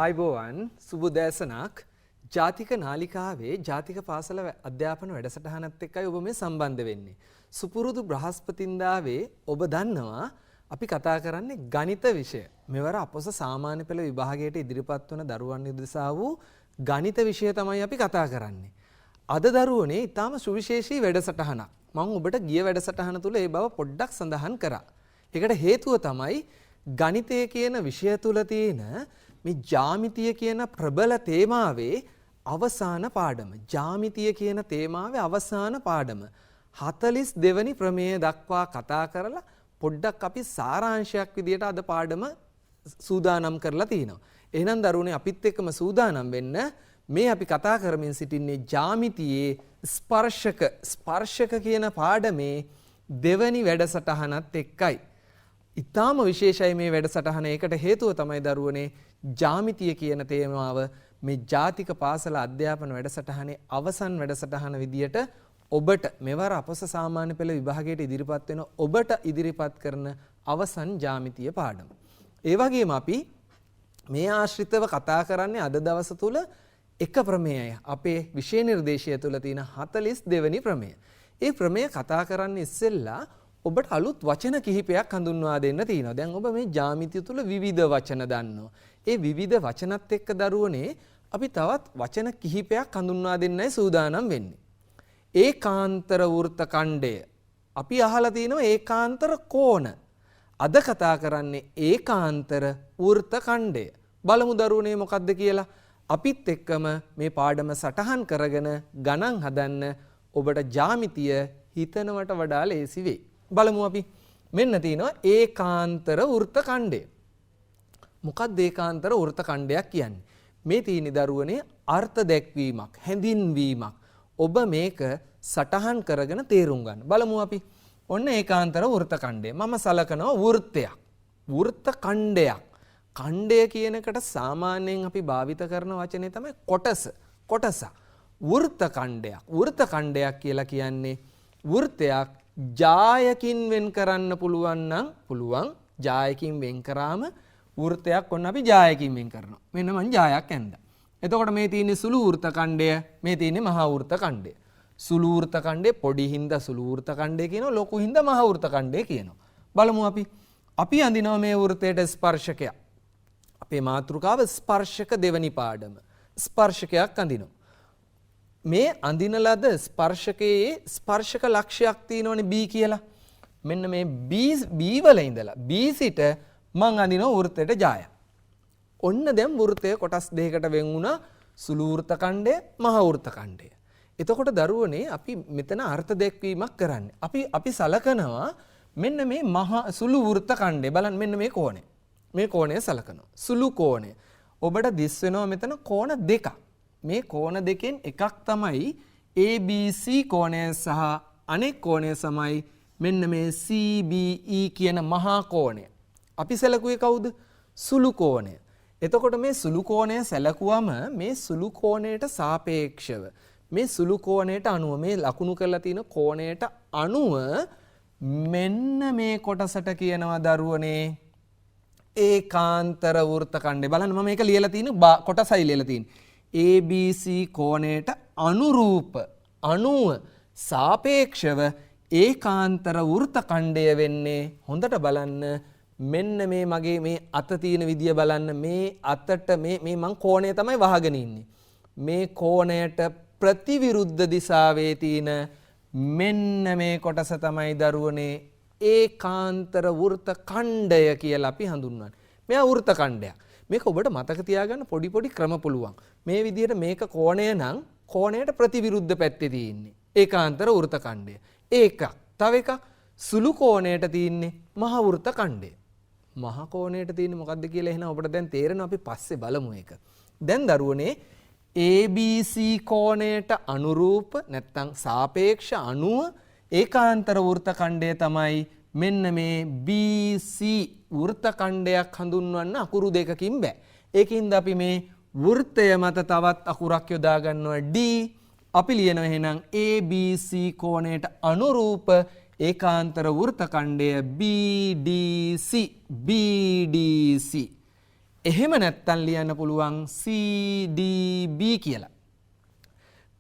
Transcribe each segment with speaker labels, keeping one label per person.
Speaker 1: ආයිබෝවන් සුබ දැසනක් ජාතික නාලිකාවේ ජාතික පාසල අධ්‍යාපන වැඩසටහනත් එක්කයි ඔබ මේ සම්බන්ධ වෙන්නේ. සුපුරුදු බ්‍රහස්පතින්දාවේ ඔබ දන්නවා අපි කතා කරන්නේ ගණිත විෂය. මෙවර අපොස සාමාන්‍ය පෙළ විභාගයට ඉදිරිපත් වන දරුවන් උදෙසා වූ ගණිත විෂය තමයි අපි කතා කරන්නේ. අද දරුවනේ ඊටාම සුවිශේෂී වැඩසටහනක්. මම ඔබට ගිය වැඩසටහන තුල ඒ බව පොඩ්ඩක් සඳහන් කරා. ඒකට හේතුව තමයි ගණිතය කියන විෂය තුල තියෙන මේ ජ්‍යාමිතිය කියන ප්‍රබල තේමාවේ අවසාන පාඩම. ජ්‍යාමිතිය කියන තේමාවේ අවසාන පාඩම 42 වෙනි ප්‍රමේය දක්වා කතා කරලා පොඩ්ඩක් අපි සාරාංශයක් විදියට අද පාඩම සූදානම් කරලා තිනවා. එහෙනම් දරුවනේ අපිත් එක්කම සූදානම් වෙන්න. මේ අපි කතා කරමින් සිටින්නේ ජ්‍යාමිතියේ ස්පර්ශක කියන පාඩමේ දෙවැනි වැඩසටහනත් එක්කයි. ඊටාම විශේෂයි මේ වැඩසටහන. ඒකට හේතුව තමයි දරුවනේ ජ්‍යාමිතිය කියන තේමාව මේ ජාතික පාසල අධ්‍යාපන වැඩසටහනේ අවසන් වැඩසටහන විදියට ඔබට මෙවර අපොස සාමාන්‍ය පෙළ විභාගයට ඉදිරිපත් වෙන ඔබට ඉදිරිපත් කරන අවසන් ජ්‍යාමිතිය පාඩම. ඒ වගේම අපි මේ ආශ්‍රිතව කතා කරන්නේ අද දවස තුල එක ප්‍රමේයය. අපේ විෂය නිර්දේශය තුල තියෙන 42 වෙනි ප්‍රමේය. ඒ ප්‍රමේය කතා කරන්න ඉස්සෙල්ලා ඔබට අලුත් වචන කිහිපයක් හඳුන්වා දෙන්න තියෙනවා. දැන් ඔබ මේ ජ්‍යාමිතිය තුල විවිධ වචන දන්නවා. ඒ විවිධ වචනත් එක්ක දරුවනේ අපි තවත් වචන කිහිපයක් හඳුන්වා දෙන්නයි සූදානම් වෙන්නේ. ඒකාන්තර වෘත්ත ඛණ්ඩය. අපි අහලා තිනවා ඒකාන්තර කෝණ. අද කතා කරන්නේ ඒකාන්තර වෘත්ත ඛණ්ඩය. බලමු දරුවනේ මොකද්ද කියලා. අපිත් එක්කම මේ පාඩම සටහන් කරගෙන ගණන් හදන්න ඔබට ජ්‍යාමිතිය හිතනවට වඩා ලේසි වෙයි. බලමු අපි. මෙන්න තියෙනවා ඒකාන්තර වෘත්ත ඛණ්ඩය. මොකක්ද ඒකාන්තර වෘත්ත ඛණ්ඩයක් කියන්නේ? මේ තියෙන දරුවනේ අර්ථ දැක්වීමක්, හැඳින්වීමක්. ඔබ මේක සටහන් කරගෙන තේරුම් ගන්න. බලමු අපි. ඔන්න ඒකාන්තර වෘත්ත ඛණ්ඩය. මම සලකනවා වෘත්තයක්. වෘත්ත ඛණ්ඩයක්. ඛණ්ඩය කියන එකට සාමාන්‍යයෙන් අපි භාවිත කරන වචනේ තමයි කොටස. කොටස. වෘත්ත ඛණ්ඩයක්. වෘත්ත ඛණ්ඩයක් කියලා කියන්නේ වෘත්තයක් ජායකින් වෙන් කරන්න පුළුවන් නම් පුළුවන්. ජායකින් වෙන් කරාම වෘත්තයක් ඔන්න අපි ජායකින් වෙන් කරනවා. මෙන්න මං ජායක් ඇඳලා. එතකොට මේ තියෙන්නේ සුළු වෘත්ත ඛණ්ඩය, මේ තියෙන්නේ මහා වෘත්ත ඛණ්ඩය. සුළු වෘත්ත ඛණ්ඩය පොඩි හින්දා සුළු වෘත්ත ඛණ්ඩය කියනවා, ලොකු හින්දා මහා වෘත්ත ඛණ්ඩය කියනවා. බලමු අපි. අපි අඳිනවා මේ වෘත්තයට ස්පර්ශකයක්. අපේ මාතෘකාව ස්පර්ශක දෙවනි පාඩම. ස්පර්ශකයක් අඳිනවා. මේ අඳින ලද ස්පර්ශකයේ ස්පර්ශක ලක්ෂයක් තියෙනවනේ B කියලා. මෙන්න මේ B වල ඉඳලා B සිට මං අඳිනවා වෘත්තයට ජායක්. ඔන්න දැන් වෘත්තය කොටස් දෙකකට වෙන් වුණා. සුළු වෘත්ත ඛණ්ඩය, මහා වෘත්ත ඛණ්ඩය. එතකොට දරුවනේ අපි මෙතන අර්ථ දැක්වීමක් කරන්නේ. අපි සලකනවා මෙන්න මේ මහා සුළු වෘත්ත ඛණ්ඩය. බලන්න මෙන්න මේ කෝණය. මේ කෝණය සලකනවා. සුළු කෝණය. ඔබට දිස් වෙනවා මෙතන කෝණ දෙකක්. මේ කෝණ දෙකෙන් එකක් තමයි ABC කෝණය සහ අනෙක් කෝණය තමයි මෙන්න මේ CBE කියන මහා කෝණය. අපි සැලකුවේ කවුද? සුළු කෝණය. එතකොට මේ සුළු කෝණය සැලකුවම මේ සුළු කෝණයට සාපේක්ෂව මේ සුළු කෝණයට අනුව මේ ලකුණු කරලා තියෙන කෝණයට අනුව මෙන්න මේ කොටසට කියනවා දරුවනේ ඒකාන්තර වෘත්ත ඛණ්ඩය. බලන්න මම මේක ලියලා තියෙන කොටසයි ලියලා තියෙන්නේ. ABC කෝණයට අනුරූප අණුව සාපේක්ෂව ඒකාන්තර වෘත්ත ඛණ්ඩය වෙන්නේ. හොඳට බලන්න මෙන්න මේ මගේ මේ අත තියෙන විදිය බලන්න. මේ අතට මේ මං කෝණය තමයි වහගෙන ඉන්නේ. මේ කෝණයට ප්‍රතිවිරුද්ධ දිශාවේ තියෙන මෙන්න මේ කොටස තමයි දරුවනේ ඒකාන්තර වෘත්ත ඛණ්ඩය කියලා අපි හඳුන්වන්නේ. මෙයා වෘත්ත ඛණ්ඩයක්. මේක ඔබට මතක තියාගන්න පොඩි ක්‍රම පුළුවන්. මේ විදිහට මේක කෝණය නම් කෝණයට ප්‍රතිවිරුද්ධ පැත්තේ තියෙන්නේ ඒකාන්තර වෘත්ත ඛණ්ඩය. එකක්. තව එකක් සුළු කෝණයට තියෙන්නේ මහා වෘත්ත ඛණ්ඩය. මහා කෝණයට තියෙන්නේ මොකද්ද කියලා එහෙනම් ඔබට දැන් තේරෙනවා. අපි පස්සේ බලමු ඒක. දැන් දරුවනේ ABC කෝණයට අනුරූප නැත්නම් සාපේක්ෂ අණුව ඒකාන්තර වෘත්ත ඛණ්ඩය තමයි මෙන්න මේ BC වෘත්ත ඛණ්ඩයක් හඳුන්වන්න අකුරු දෙකකින් බෑ. ඒකින්ද අපි මේ වෘත්තය මත තවත් අකුරක් යොදා ගන්නවා D. අපි ලියනවා එහෙනම් ABC කෝණයට අනුරූප ඒකාන්තර වෘත්ත ඛණ්ඩය BDC. එහෙම නැත්තම් ලියන්න පුළුවන් CDB කියලා.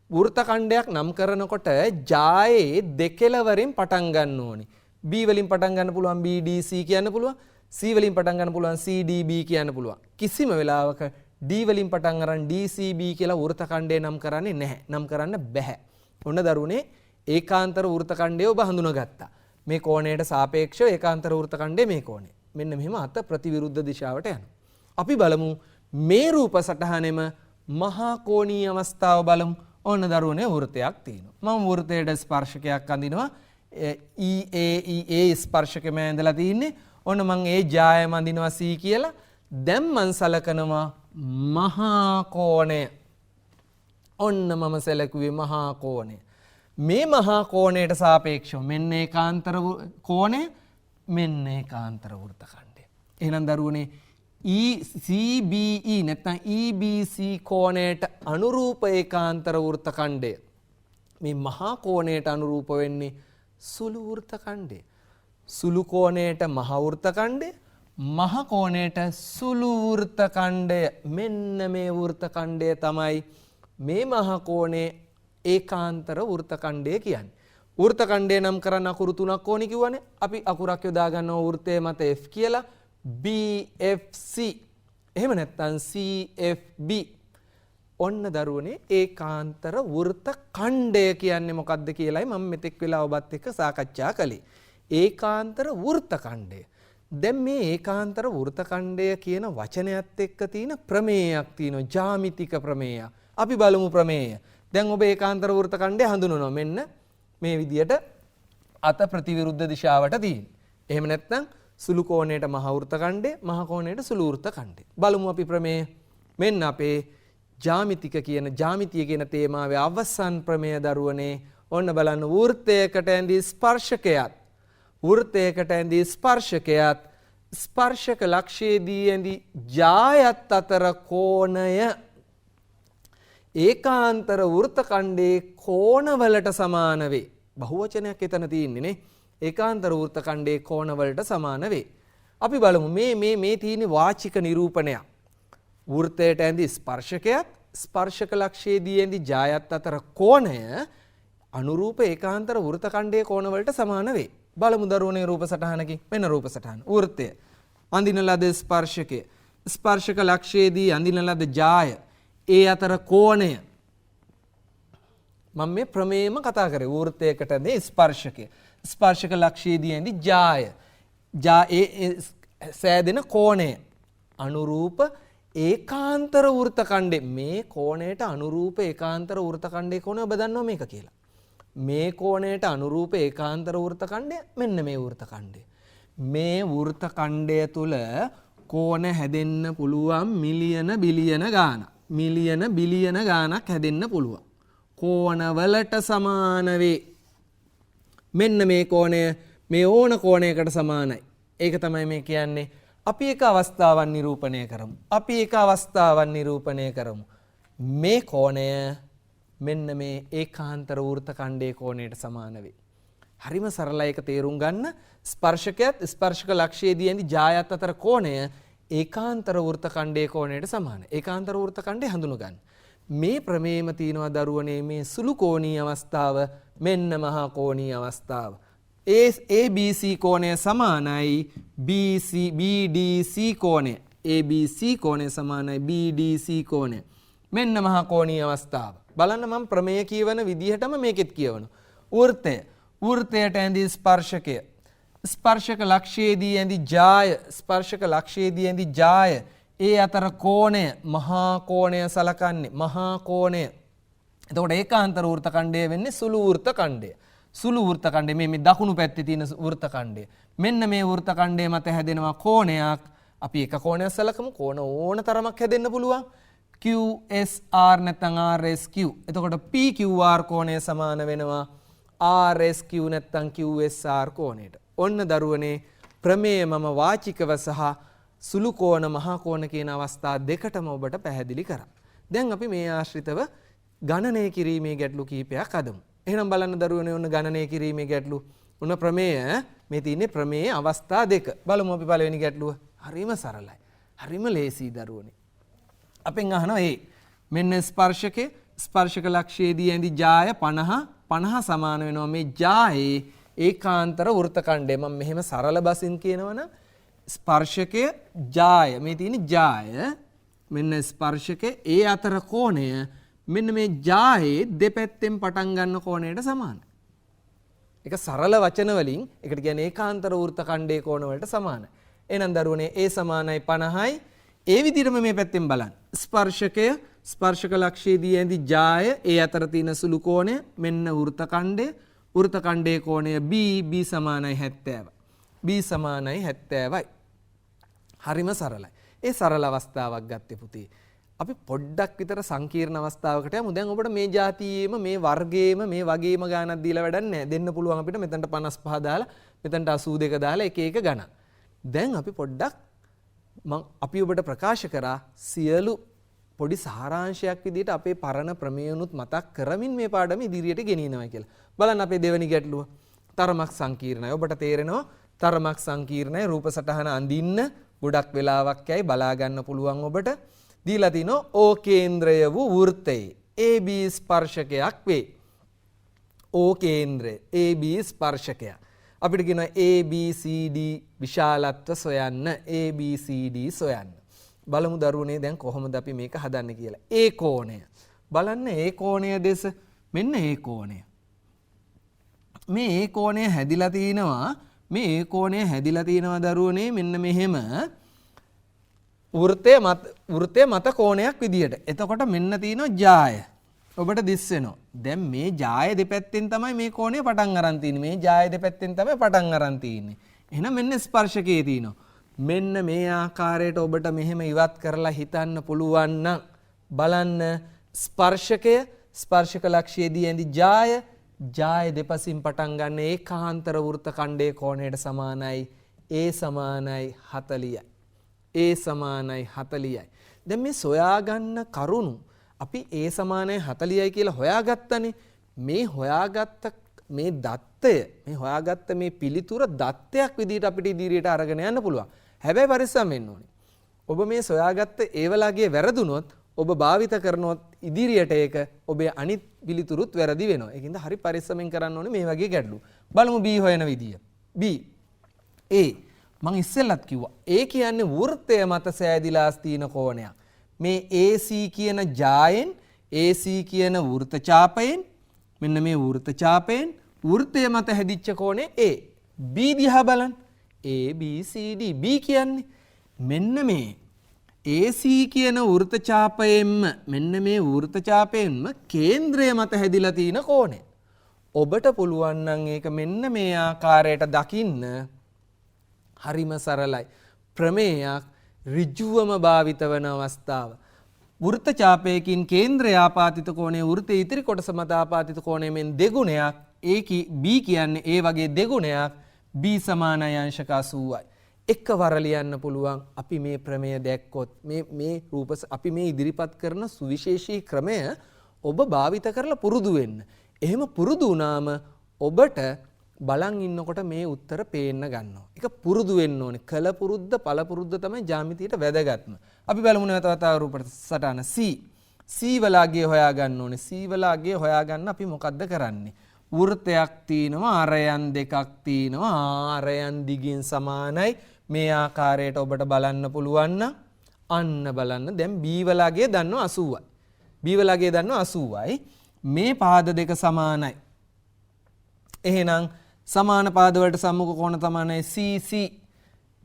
Speaker 1: වෘත්ත ඛණ්ඩයක් නම් කරනකොට ජායේ දෙකෙලවරින් පටන් ගන්න ඕනි. B වලින් පටන් ගන්න පුළුවන් BDC කියන්න පුළුවන්. C වලින් පටන් ගන්න පුළුවන් CDB කියන්න පුළුවන්. කිසිම වෙලාවක D වලින් පටන් අරන් DCB කියලා වෘත්ත ඛණ්ඩය නම් කරන්නේ නැහැ. නම් කරන්න බෑ. ඔන්න දරුවනේ ඒකාන්තර වෘත්ත ඛණ්ඩය ඔබ හඳුනාගත්තා. මේ කෝණයට සාපේක්ෂව ඒකාන්තර වෘත්ත ඛණ්ඩය මේ කෝණය. මෙන්න මෙහෙම අත ප්‍රතිවිරුද්ධ දිශාවට යනවා. අපි බලමු මේ රූප සටහනෙම මහා කෝණීය අවස්ථාව බලමු. ඔන්න දරුවනේ වෘතයක් තියෙනවා. මම වෘතයට ස්පර්ශකයක් අඳිනවා. EA ස්පර්ශකෙම ඇඳලා තින්නේ. ඔන්න මම ඒ ජායම අඳිනවා C කියලා. දැන් මම සලකනවා මහා කෝණය. ඔන්න මම සැලකුවේ මහා කෝණය. මේ මහා කෝණයට සාපේක්ෂව මෙන්න ඒකාන්තර කෝණය මෙන්න ඒකාන්තර වෘත්ත ඛණ්ඩය. එහෙනම් දරුවනේ ECBE නැත්නම් EBC කෝණයට අනුරූප ඒකාන්තර වෘත්ත ඛණ්ඩය මේ මහා කෝණයට අනුරූප වෙන්නේ සුළු වෘත්ත ඛණ්ඩය. සුළු කෝණයට මහා වෘත්ත ඛණ්ඩය, මහා කෝණයට සුළු වෘත්ත ඛණ්ඩය. මෙන්න මේ වෘත්ත ඛණ්ඩය තමයි මේ මහා කෝණයේ ඒකාන්තර වෘත්ත ඛණ්ඩය කියන්නේ. වෘත්ත ඛණ්ඩය නම් කරන්න අකුරු තුනක් ඕනි කිව්වනේ. අපි අකුරක් යොදා ගන්නවා වෘත්තයේ මත F කියලා. BFC එහෙම නැත්නම් CFB. ඔන්න දරුවනේ ඒකාන්තර වෘත්ත ඛණ්ඩය කියන්නේ මොකක්ද කියලායි මම මෙතෙක් වෙලා ඔබත් එක්ක සාකච්ඡා කළේ. ඒකාන්තර වෘත්ත ඛණ්ඩය. දැන් මේ ඒකාන්තර වෘත්ත ඛණ්ඩය කියන වචනයත් එක්ක තියෙන ප්‍රමේයයක් තියෙනවා. ජ්‍යාමිතික ප්‍රමේය. අපි බලමු ප්‍රමේය. දැන් ඔබ ඒකාන්තර වෘත්ත ඛණ්ඩය හඳුනනවා. මෙන්න මේ විදියට අත ප්‍රතිවිරුද්ධ දිශාවට තියෙන. එහෙම නැත්නම් සුළු කෝණයට මහ වෘත්ත ඛණ්ඩය, මහ කෝණයට සුළු වෘත්ත ඛණ්ඩය. බලමු අපි ප්‍රමේය. මෙන්න අපේ ජ්‍යාමිතිය කියන තේමාවේ අවසන් ප්‍රමේය දරුවනේ. ඔන්න බලන්න වෘත්තයකට ඇඳි ස්පර්ශකයත් වෘත්තයකට ඇඳි ස්පර්ශකයත් ස්පර්ශක ලක්ෂයේදී ඇඳි ජායත් අතර කෝණය ඒකාන්තර වෘත්ත ඛණ්ඩයේ කෝණවලට සමාන වේ. බහුවචනයක් එතන තියෙන්නේ නේ. ඒකාන්තර වෘත්ත ඛණ්ඩයේ කෝණවලට සමාන වේ. අපි බලමු මේ තියෙන වාචික නිරූපණයක්. වෘත්තයට ඇඳි ස්පර්ශකයත් ස්පර්ශක ලක්ෂයේදී ඇඳි ජායත් අතර කෝණය අනුරූප ඒකාන්තර වෘත්ත ඛණ්ඩයේ කෝණවලට සමාන වේ. බලමු දරුවනේ රූප සටහනකින්. මෙන්න රූප සටහන. වෘත්තය අඳින ලද ස්පර්ශකය ස්පර්ශක ලක්ෂයේදී අඳින ලද ජාය ඒ අතර කෝණය. මම මේ ප්‍රමේයම කතා කරේ. වෘත්තයකට ඇඳි ස්පර්ශකය ස්පර්ශක ලක්ෂයේදී ඇඳි ජාය සෑදෙන කෝණය අනුරූප ඒකාන්තර වෘත්ත ඛණ්ඩේ. මේ කෝණයට අනුරූප ඒකාන්තර වෘත්ත ඛණ්ඩේ කෝණය ඔබ දන්නවා මේක කියලා. මේ කෝණයට අනුරූප ඒකාන්තර වෘත්ත ඛණ්ඩය මෙන්න මේ වෘත්ත ඛණ්ඩය. මේ වෘත්ත ඛණ්ඩය තුල කෝණ හැදෙන්න පුළුවන් මිලියන බිලියන ගාණක්. මිලියන බිලියන ගාණක් හැදෙන්න පුළුවන්. කෝණවලට සමාන වේ. මෙන්න මේ කෝණය මේ ඕන කෝණයකට සමානයි. ඒක තමයි මේ කියන්නේ. අපි එක අවස්ථාවක් නිරූපණය කරමු. මේ කෝණය මෙන්න මේ ඒකාන්තර වෘත්ත ඛණ්ඩයේ කෝණයට සමාන වේ. හරිම සරලයි ඒක තේරුම් ගන්න. ස්පර්ශකයත් ස්පර්ශක ලක්ෂයේදී ඇඳි ජායත් අතර කෝණය ඒකාන්තර වෘත්ත ඛණ්ඩයේ කෝණයට සමානයි. ඒකාන්තර වෘත්ත ඛණ්ඩය හඳුන ගන්න. මේ ප්‍රමේයම තියෙනවා දරුවනේ මේ සුළු කෝණීය අවස්ථාව මෙන්න මහා කෝණීය අවස්ථාව. ABC කෝණය සමානයි BDC කෝණය. ABC කෝණය සමානයි BDC කෝණය. මෙන්න මහා කෝණීය අවස්ථාව. බලන්න මම ප්‍රමේය කියවන විදිහටම මේකෙත් කියවනවා. වෘත්තයට ඇඳි ස්පර්ශකය ස්පර්ශක ලක්ෂයේදී ඇඳි ජාය ඒ අතර කෝණය මහා කෝණය සලකන්නේ මහා කෝණය. එතකොට ඒකාන්තර වෘත්ත ඛණ්ඩය වෙන්නේ සුළු වෘත්ත ඛණ්ඩය. සුළු වෘත්ත ඛණ්ඩය මේ දකුණු පැත්තේ තියෙන වෘත්ත ඛණ්ඩය. මෙන්න මේ වෘත්ත ඛණ්ඩය මත හැදෙනවා කෝණයක්. අපි එක කෝණයක් සලකමු. කෝණ ඕන තරමක් හැදෙන්න පුළුවන්. QSR නැත්නම් RSQ. එතකොට PQR කෝණය සමාන වෙනවා RSQ නැත්නම් QSR කෝණයට. ඔන්න දරුවනේ ප්‍රමේය මම වාචිකව සහ සුළු කෝණ මහා කෝණ කියන අවස්ථා දෙකටම ඔබට පැහැදිලි කරා. දැන් අපි මේ ආශ්‍රිතව ගණනය කිරීමේ ගැටලු කිහිපයක් අදමු. එහෙනම් බලන්න දරුවනේ ඔන්න ගණනය කිරීමේ ගැටලු. ඔන්න ප්‍රමේය මේ තියෙන්නේ ප්‍රමේය අවස්ථා දෙක. බලමු අපි පළවෙනි ගැටලුව. හරිම සරලයි. හරිම ලේසි දරුවනේ. අපෙන් අහනවා මෙන්න ස්පර්ශකේ ස්පර්ශක ලක්ෂයේදී ඇඳි ජාය 50 සමාන වෙනවා මේ ජායේ ඒකාන්තර වෘත්තකණ්ඩය. මම මෙහෙම සරල බසින් කියනවනම් ස්පර්ශකය ජාය මේ තියෙන ජාය මෙන්න ස්පර්ශකේ ඒ අතර කෝණය මෙන්න මේ ජායේ දෙපැත්තෙන් පටන් ගන්න කෝණයට සමානයි. ඒක සරල වචන වලින් ඒකට කියන්නේ ඒකාන්තර වෘත්තකණ්ඩයේ කෝණ වලට සමානයි. එහෙනම් දරුවනේ ඒ සමානයි 50යි. ඒ විදිහටම මේ පැත්තෙන් බලන්න. ස්පර්ශකය ස්පර්ශක ලක්ෂයේදී ඇඳි ජාය ඒ අතර තියෙන සුළු කෝණය මෙන්න වෘත්තකණ්ඩය. වෘත්තකණ්ඩයේ කෝණය b සමානයි 70. b සමානයි 70යි. හරිම සරලයි. ඒ සරල අවස්ථාවක් ගත්තේ පුතේ. අපි පොඩ්ඩක් විතර සංකීර්ණ අවස්ථාවකට යමු. දැන් ඔබට මේ જાතියේම මේ වර්ගයේම මේ වගේම ගානක් දීලා වැඩක් නැහැ. දෙන්න පුළුවන් අපිට මෙතනට 55 දාලා මෙතනට 82 දාලා එක එක ගණන්. දැන් අපි පොඩ්ඩක් අපි ඔබට ප්‍රකාශ කරා සියලු පොඩි සාරාංශයක් විදිහට අපේ පරණ ප්‍රමේයනුත් මතක් කරමින් මේ පාඩම ඉදිරියට ගෙනියනවා කියලා. බලන්න අපේ දෙවෙනි ගැටලුව. තරමක් සංකීර්ණයි. ඔබට තේරෙනවා තරමක් සංකීර්ණයි රූප සටහන අඳින්න ගොඩක් වෙලාවක් යයි බලා ගන්න පුළුවන් ඔබට. දීලා තිනවා O කේන්ද්‍රය වූ වෘත්තයේ AB ස්පර්ශකයක් වේ. O කේන්ද්‍රය AB ස්පර්ශකයක්. අපිට කියනවා ABCD විශාලත්ව සොයන්න. ABCD සොයන්න. බලමු දරුවනේ දැන් කොහොමද අපි මේක හදන්නේ කියලා. ඒ කෝණය. බලන්න ඒ කෝණය දෙස මෙන්න ඒ කෝණය. මේ ඒ කෝණය හැදිලා තිනවා. මේ ඒ කෝණය හැදිලා තිනවා දරුවනේ මෙන්න මෙහෙම වෘත්තය මත කෝණයක් විදියට. එතකොට මෙන්න තියෙනවා ජාය. ඔබට දිස් වෙනවා. දැන් මේ ජාය දෙපැත්තෙන් තමයි මේ කෝණය පටන් අරන් තියෙන්නේ. මේ ජාය දෙපැත්තෙන් තමයි පටන් අරන් තියෙන්නේ. එහෙනම් මෙන්න ස්පර්ශකයේ තියෙනවා. මෙන්න මේ ආකාරයට ඔබට මෙහෙම ඉවත් කරලා හිතන්න පුළුවන් නම් බලන්න ස්පර්ශකය ස්පර්ශක ලක්ෂයේදී ඇඳි ජාය දෙපසින් පටන් ගන්න ඒකාන්තර වෘත්තකණ්ඩයේ කෝණයට සමානයි. ඒ සමානයි 40යි. ඒ සමානයි 40යි. දැන් මේ සොයාගන්න කරුණු අපි ඒ සමානයි 40යි කියලා හොයාගත්තනේ. මේ හොයාගත්ත මේ දත්තය මේ හොයාගත්ත මේ පිළිතුර දත්තයක් විදිහට අපිට ඉදිරියට අරගෙන යන්න පුළුවන්. හැබැයි පරිස්සම් වෙන්න ඕනේ. ඔබ මේ සොයාගත්ත ඒවලගේ වැරදුනොත් ඔබ භාවිත කරනොත් ඉදිරියට ඒක ඔබේ අනිත් පිළිතුරුත් වැරදි වෙනවා. ඒකින්ද හරි පරිස්සමෙන් කරන්න ඕනේ මේ වගේ ගැටලු. බලමු B හොයන විදිය. B A මම ඉස්සෙල්ලත් කිව්වා. A කියන්නේ වෘත්තය මත සෑදිලා තියෙන කෝණයක්. මේ AC කියන ජායෙන් AC කියන වෘත්ත ඡාපයෙන් මෙන්න මේ වෘත්ත ඡාපයෙන් වෘත්තය මත හැදිච්ච කෝණය A. B දිහා බලන්න. ABCD B කියන්නේ මෙන්න මේ AC කියන වෘත්ත ඡාපයෙන්ම මෙන්න මේ වෘත්ත ඡාපයෙන්ම කේන්ද්‍රය මත හැදිලා තියෙන කෝණය. ඔබට පුළුවන් නම් ඒක මෙන්න මේ ආකාරයට දකින්න. හරිම සරලයි. ප්‍රමේයක් ඍජුවම භාවිත වන අවස්ථාව. වෘත්ත ඡාපයකින් කේන්ද්‍රය ආපාතිත කෝණය වෘත්තයේ ඉතිරි කොටස මත ආපාතිත කෝණයෙන් දෙගුණයක්. B කියන්නේ ඒ වගේ දෙගුණයක්. B සමානයි අංශක 80යි. එකවර ලියන්න පුළුවන්. අපි මේ ප්‍රමේය දැක්කොත් මේ රූප අපි මේ ඉදිරිපත් කරන සුවිශේෂී ක්‍රමය ඔබ භාවිත කරලා පුරුදු වෙන්න. එහෙම පුරුදු වුණාම ඔබට බලන් ඉන්නකොට මේ උත්තර පේන්න ගන්නවා. ඒක පුරුදු වෙන්න ඕනේ. කල පුරුද්ද පළ පුරුද්ද තමයි ජ්‍යාමිතියට වැදගත්ම. අපි බලමු නැවත වතාව රූප සටහන C. C වලගේ හොයා ගන්න ඕනේ. C වලගේ හොයා ගන්න අපි මොකද්ද කරන්නේ? වෘත්තයක් තියෙනවා අරයන් දෙකක් තියෙනවා ආරයන් දිගින් සමානයි. මේ ආකාරයට ඔබට බලන්න පුළුවන් නම් අන්න බලන්න දැන් B වලගේ දන්නවා 80යි. B වලගේ දන්නවා 80යි. මේ පාද දෙක සමානයි. එහෙනම් සමාන පාද වලට සම්මුඛ කෝණ තමයි CC.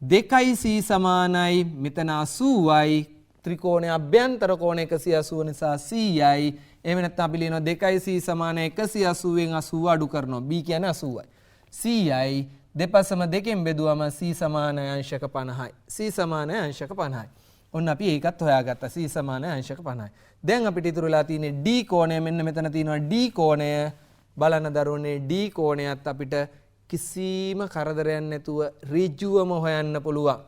Speaker 1: දෙකයි C සමානයි. මෙතන 80යි. ත්‍රිකෝණයේ අභ්‍යන්තර කෝණ 180 නිසා 100යි. එහෙම නැත්නම් අපි ලියනවා 2C සමාන 180න් 80 අඩු කරනවා. B කියන්නේ 80යි. 100යි. දෙපසම දෙකෙන් බෙදුවම C සමාන අංශක 50යි. C සමාන අංශක 50යි. ඔන්න අපි ඒකත් හොයාගත්තා. C සමාන අංශක 50යි. දැන් අපිට ඉතුරු වෙලා තියෙන්නේ D කෝණය. මෙන්න මෙතන තියෙනවා D කෝණය. බලන්න දරුවනේ D කෝණයත් අපිට කිසිම කරදරයක් නැතුව ඍජුවම හොයන්න පුළුවන්.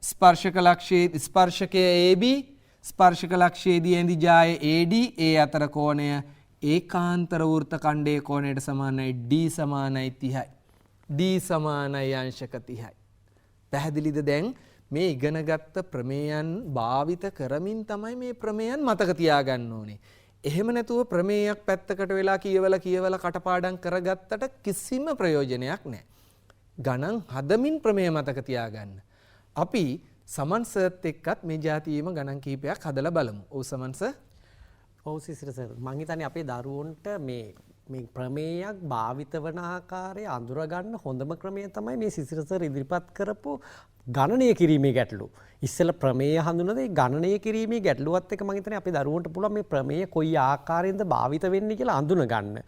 Speaker 1: ස්පර්ශක ලක්ෂයේ AB ස්පර්ශක ලක්ෂයේදී ඇඳි ජාය AD ඒ අතර කෝණය ඒකාන්තර වෘත්ත ඛණ්ඩයේ කෝණයට සමානයි. D සමානයි 30යි. D සමානයි අංශක 30යි. පැහැදිලිද? දැන් මේ ඉගෙනගත්ත ප්‍රමේයන් භාවිත කරමින් තමයි මේ ප්‍රමේයන් මතක තියාගන්න ඕනේ. එහෙම නැතුව ප්‍රමේයක් පැත්තකට වෙලා කියවලා කටපාඩම් කරගත්තට කිසිම ප්‍රයෝජනයක් නැහැ. ගණන් හදමින් ප්‍රමේය මතක තියාගන්න. අපි සමන් සර්ත් එක්කත් මේ જાතියේම ගණන් කීපයක් හදලා බලමු. ඔව් සමන් සර්.
Speaker 2: ඔව් සිසිර සර්. මං හිතන්නේ අපේ දරුවන්ට මේ ප්‍රමේයක් භාවිත වන ආකාරය අඳුරගන්න හොඳම ක්‍රමය තමයි මේ සිසිර සර් ඉදිරිපත් කරපු ගණනය කිරීමේ ගැටලු. ඉස්සෙල්ලා ප්‍රමේය හඳුනන ඒ ගණනය කිරීමේ ගැටලුවත් එක්ක මම හිතන්නේ අපේ දරුවන්ට පුළුවන් මේ ප්‍රමේය කොයි ආකාරයෙන්ද භාවිත වෙන්නේ කියලා අඳුන ගන්න.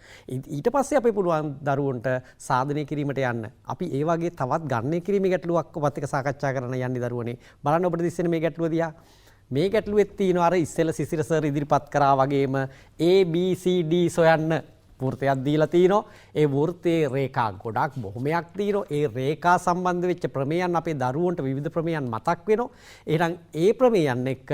Speaker 2: ඊට පස්සේ අපි පුළුවන් දරුවන්ට සාධනය කිරීමට යන්න. අපි ඒ වගේ තවත් ගණනය කිරීමේ ගැටලුවක් ඔබත් එක්ක සාකච්ඡා කරන්න යන්නේ දරුවනේ. බලන්න ඔබට දිස්සෙන මේ ගැටලුව දිහා. මේ ගැටලුවෙත් තියෙනවා අර ඉස්සෙල්ලා සිසිර සර් ඉදිරිපත් කරා වගේම A B C D සොයන්න වෘත්තයක් දීලා තිනවා. ඒ වෘත්තයේ රේඛා ගොඩක් බොහොමයක් තියෙනවා. ඒ රේඛා සම්බන්ධ වෙච්ච ප්‍රමේයන් අපේ දරුවන්ට විවිධ ප්‍රමේයන් මතක් වෙනවා. එහෙනම් ඒ ප්‍රමේයන් එක්ක